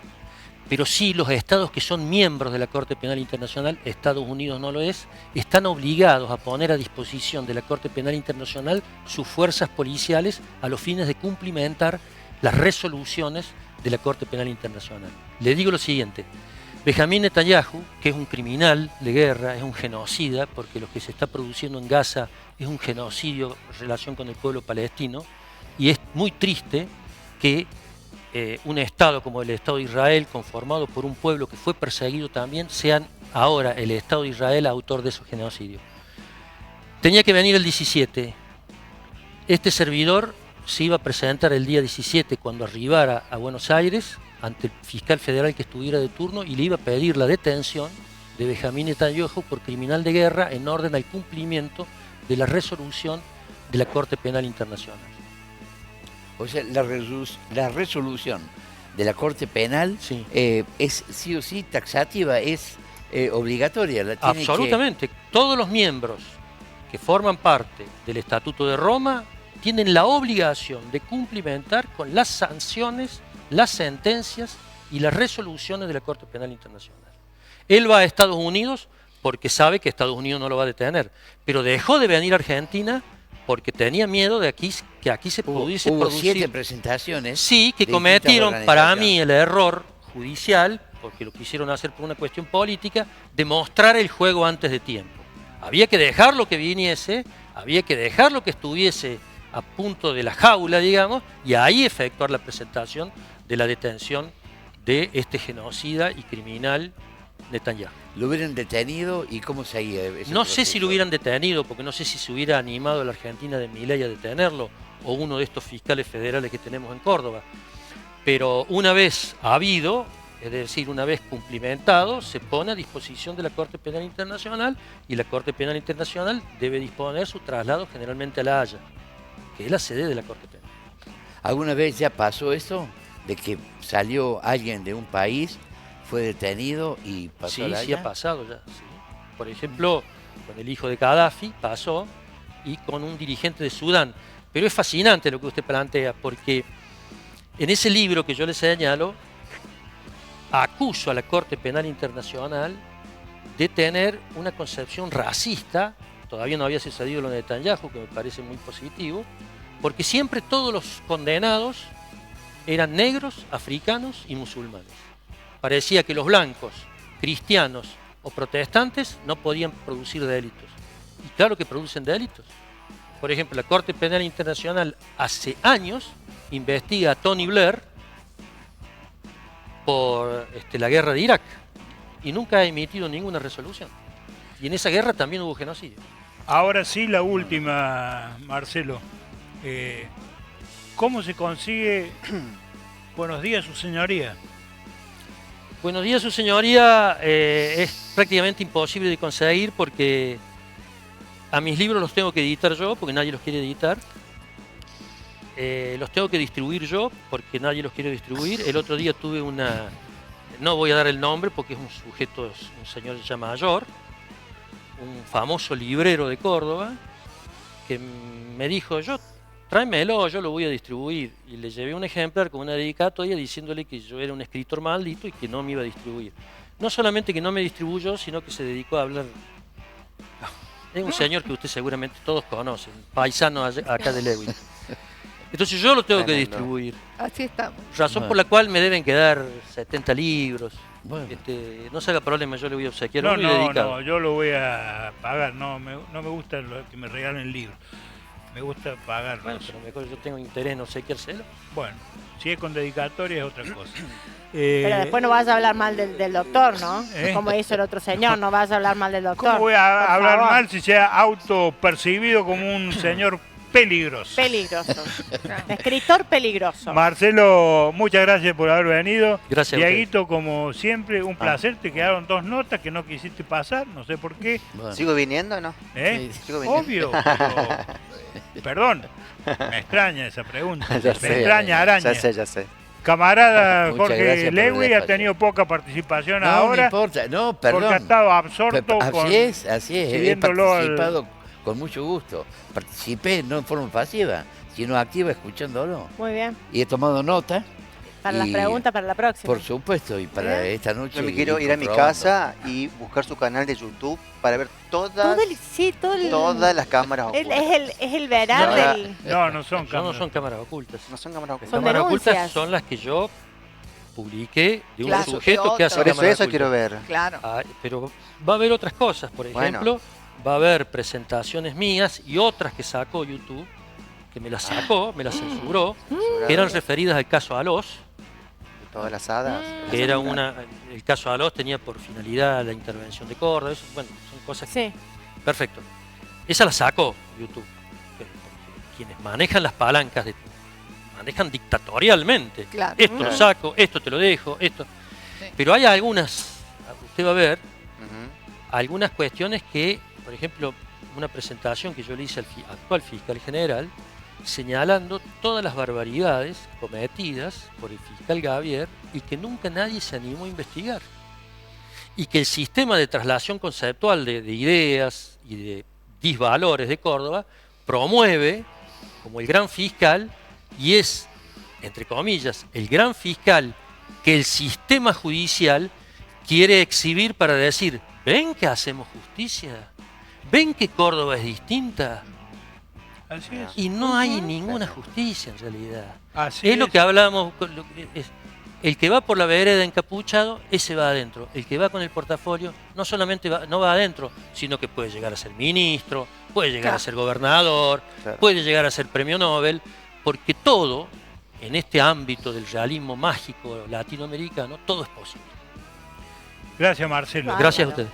pero sí los estados que son miembros de la Corte Penal Internacional, Estados Unidos no lo es, están obligados a poner a disposición de la Corte Penal Internacional sus fuerzas policiales a los fines de cumplimentar las resoluciones de la Corte Penal Internacional. Le digo lo siguiente: Benjamín Netanyahu, que es un criminal de guerra, es un genocida, porque lo que se está produciendo en Gaza es un genocidio en relación con el pueblo palestino, y es muy triste que un Estado como el Estado de Israel, conformado por un pueblo que fue perseguido también, sean ahora el Estado de Israel autor de esos genocidios. Tenía que venir el 17, Este servidor se iba a presentar el día 17 cuando arribara a Buenos Aires ante el fiscal federal que estuviera de turno y le iba a pedir la detención de Benjamín Netanyahu por criminal de guerra en orden al cumplimiento de la resolución de la Corte Penal Internacional. O sea, la resolución de la Corte Penal es sí o sí taxativa, es obligatoria. Absolutamente. Todos los miembros que forman parte del Estatuto de Roma tienen la obligación de cumplimentar con las sanciones, las sentencias y las resoluciones de la Corte Penal Internacional. Él va a Estados Unidos porque sabe que Estados Unidos no lo va a detener, pero dejó de venir a Argentina porque tenía miedo de que aquí se pudiese producir 7 presentaciones. Sí, que cometieron para mí el error judicial, porque lo quisieron hacer por una cuestión política, de mostrar el juego antes de tiempo. Había que dejarlo que viniese, había que dejarlo que estuviese a punto de la jaula, digamos, y ahí efectuar la presentación de la detención de este genocida y criminal Netanyahu. ¿Lo hubieran detenido y cómo seguía ese No sé proceso? si lo hubieran detenido, porque no sé si se hubiera animado a la Argentina de Milei a detenerlo, o uno de estos fiscales federales que tenemos en Córdoba. Pero una vez habido, es decir, una vez cumplimentado, se pone a disposición de la Corte Penal Internacional y la Corte Penal Internacional debe disponer su traslado generalmente a La Haya, que es la sede de la Corte Penal. ¿Alguna vez ya pasó esto? De que salió alguien de un país, fue detenido y pasó a La Haya. Sí, ha pasado ya. Sí. Por ejemplo, con el hijo de Gaddafi pasó y con un dirigente de Sudán. Pero es fascinante lo que usted plantea, porque en ese libro que yo le señalo, acuso a la Corte Penal Internacional de tener una concepción racista. Todavía no había sucedido lo de Netanyahu, que me parece muy positivo, porque siempre todos los condenados eran negros, africanos y musulmanes. Parecía que los blancos, cristianos o protestantes no podían producir delitos. Y claro que producen delitos. Por ejemplo, la Corte Penal Internacional hace años investiga a Tony Blair por la guerra de Irak y nunca ha emitido ninguna resolución. Y en esa guerra también hubo genocidio. Ahora sí, la última, Marcelo. ¿Cómo se consigue buenos días, su señoría? Buenos días, su señoría. Es prácticamente imposible de conseguir porque a mis libros los tengo que editar yo porque nadie los quiere editar. Los tengo que distribuir yo porque nadie los quiere distribuir. El otro día tuve una... No voy a dar el nombre porque es un sujeto, un señor que se llama Mayor, un famoso librero de Córdoba, que me dijo, tráemelo, yo lo voy a distribuir. Y le llevé un ejemplar con una dedicatoria diciéndole que yo era un escritor maldito y que no me iba a distribuir. No solamente que no me distribuyó, sino que se dedicó a hablar... Es un señor que usted seguramente todos conocen, paisano acá de Lewin. Entonces yo lo tengo que distribuir. Así estamos. Razón por la cual me deben quedar 70 libros. Bueno. No se haga problema, yo le voy a obsequiar uno y dedicado. No, yo lo voy a pagar. No me gusta que me regalen libros. Me gusta pagarlos. Bueno, pero mejor yo tengo interés en obsequiárselo. Bueno, si es con dedicatoria es otra cosa. Pero después no vas a hablar mal del doctor, ¿no? Como hizo el otro señor, no vas a hablar mal del doctor. ¿Cómo voy a hablar mal si se ha autopercibido como un señor peligroso? Peligroso. Escritor peligroso. Marcelo, muchas gracias por haber venido. Gracias. Dieguito, como siempre, un placer. Te quedaron 2 notas que no quisiste pasar, no sé por qué. Bueno. ¿Sigo viniendo o no? Sí, sigo viniendo. Obvio, pero, perdón, me extraña esa pregunta. Ya me sé, extraña araña. Ya sé. Camarada Jorge Lewy ha tenido poca participación ahora. No importa, no, perdón. Porque ha estado absorto así es. He siguiéndolo participado con mucho gusto. Participé no en forma pasiva, sino activa escuchándolo. Muy bien. Y he tomado nota. Para las preguntas, para la próxima. Por supuesto, y para esta noche. Yo me quiero ir a mi casa y buscar su canal de YouTube para ver todas las cámaras ocultas. Es el verano del... No son cámaras. No son cámaras ocultas. No son cámaras ocultas. Las cámaras ocultas son las que yo publiqué de un sujeto que hace por cámaras eso ocultas. quiero ver. Claro. Pero va a haber otras cosas, por ejemplo, va a haber presentaciones mías y otras que sacó YouTube, que me las sacó, me las censuró, que eran referidas al caso Alós. Todas las hadas. Que era el caso Alós tenía por finalidad la intervención de Córdoba, eso, bueno, son cosas que... Sí. Perfecto. Esa la sacó YouTube. quienes manejan las palancas, manejan dictatorialmente. Claro. Esto lo saco, esto te lo dejo, esto. Sí. Pero hay algunas, usted va a ver, algunas cuestiones que, por ejemplo, una presentación que yo le hice al actual fiscal general, señalando todas las barbaridades cometidas por el fiscal Gavier y que nunca nadie se animó a investigar. Y que el sistema de traslación conceptual de ideas y de disvalores de Córdoba promueve como el gran fiscal, y es, entre comillas, el gran fiscal que el sistema judicial quiere exhibir para decir, ¿ven que hacemos justicia? ¿Ven que Córdoba es distinta? Así es. Y no hay ninguna justicia en realidad. Así es lo que hablábamos, el que va por la vereda encapuchado, ese va adentro. El que va con el portafolio no solamente no va adentro, sino que puede llegar a ser ministro, puede llegar a ser gobernador, puede llegar a ser premio Nobel, porque todo, en este ámbito del realismo mágico latinoamericano, todo es posible. Gracias, Marcelo. Gracias a ustedes.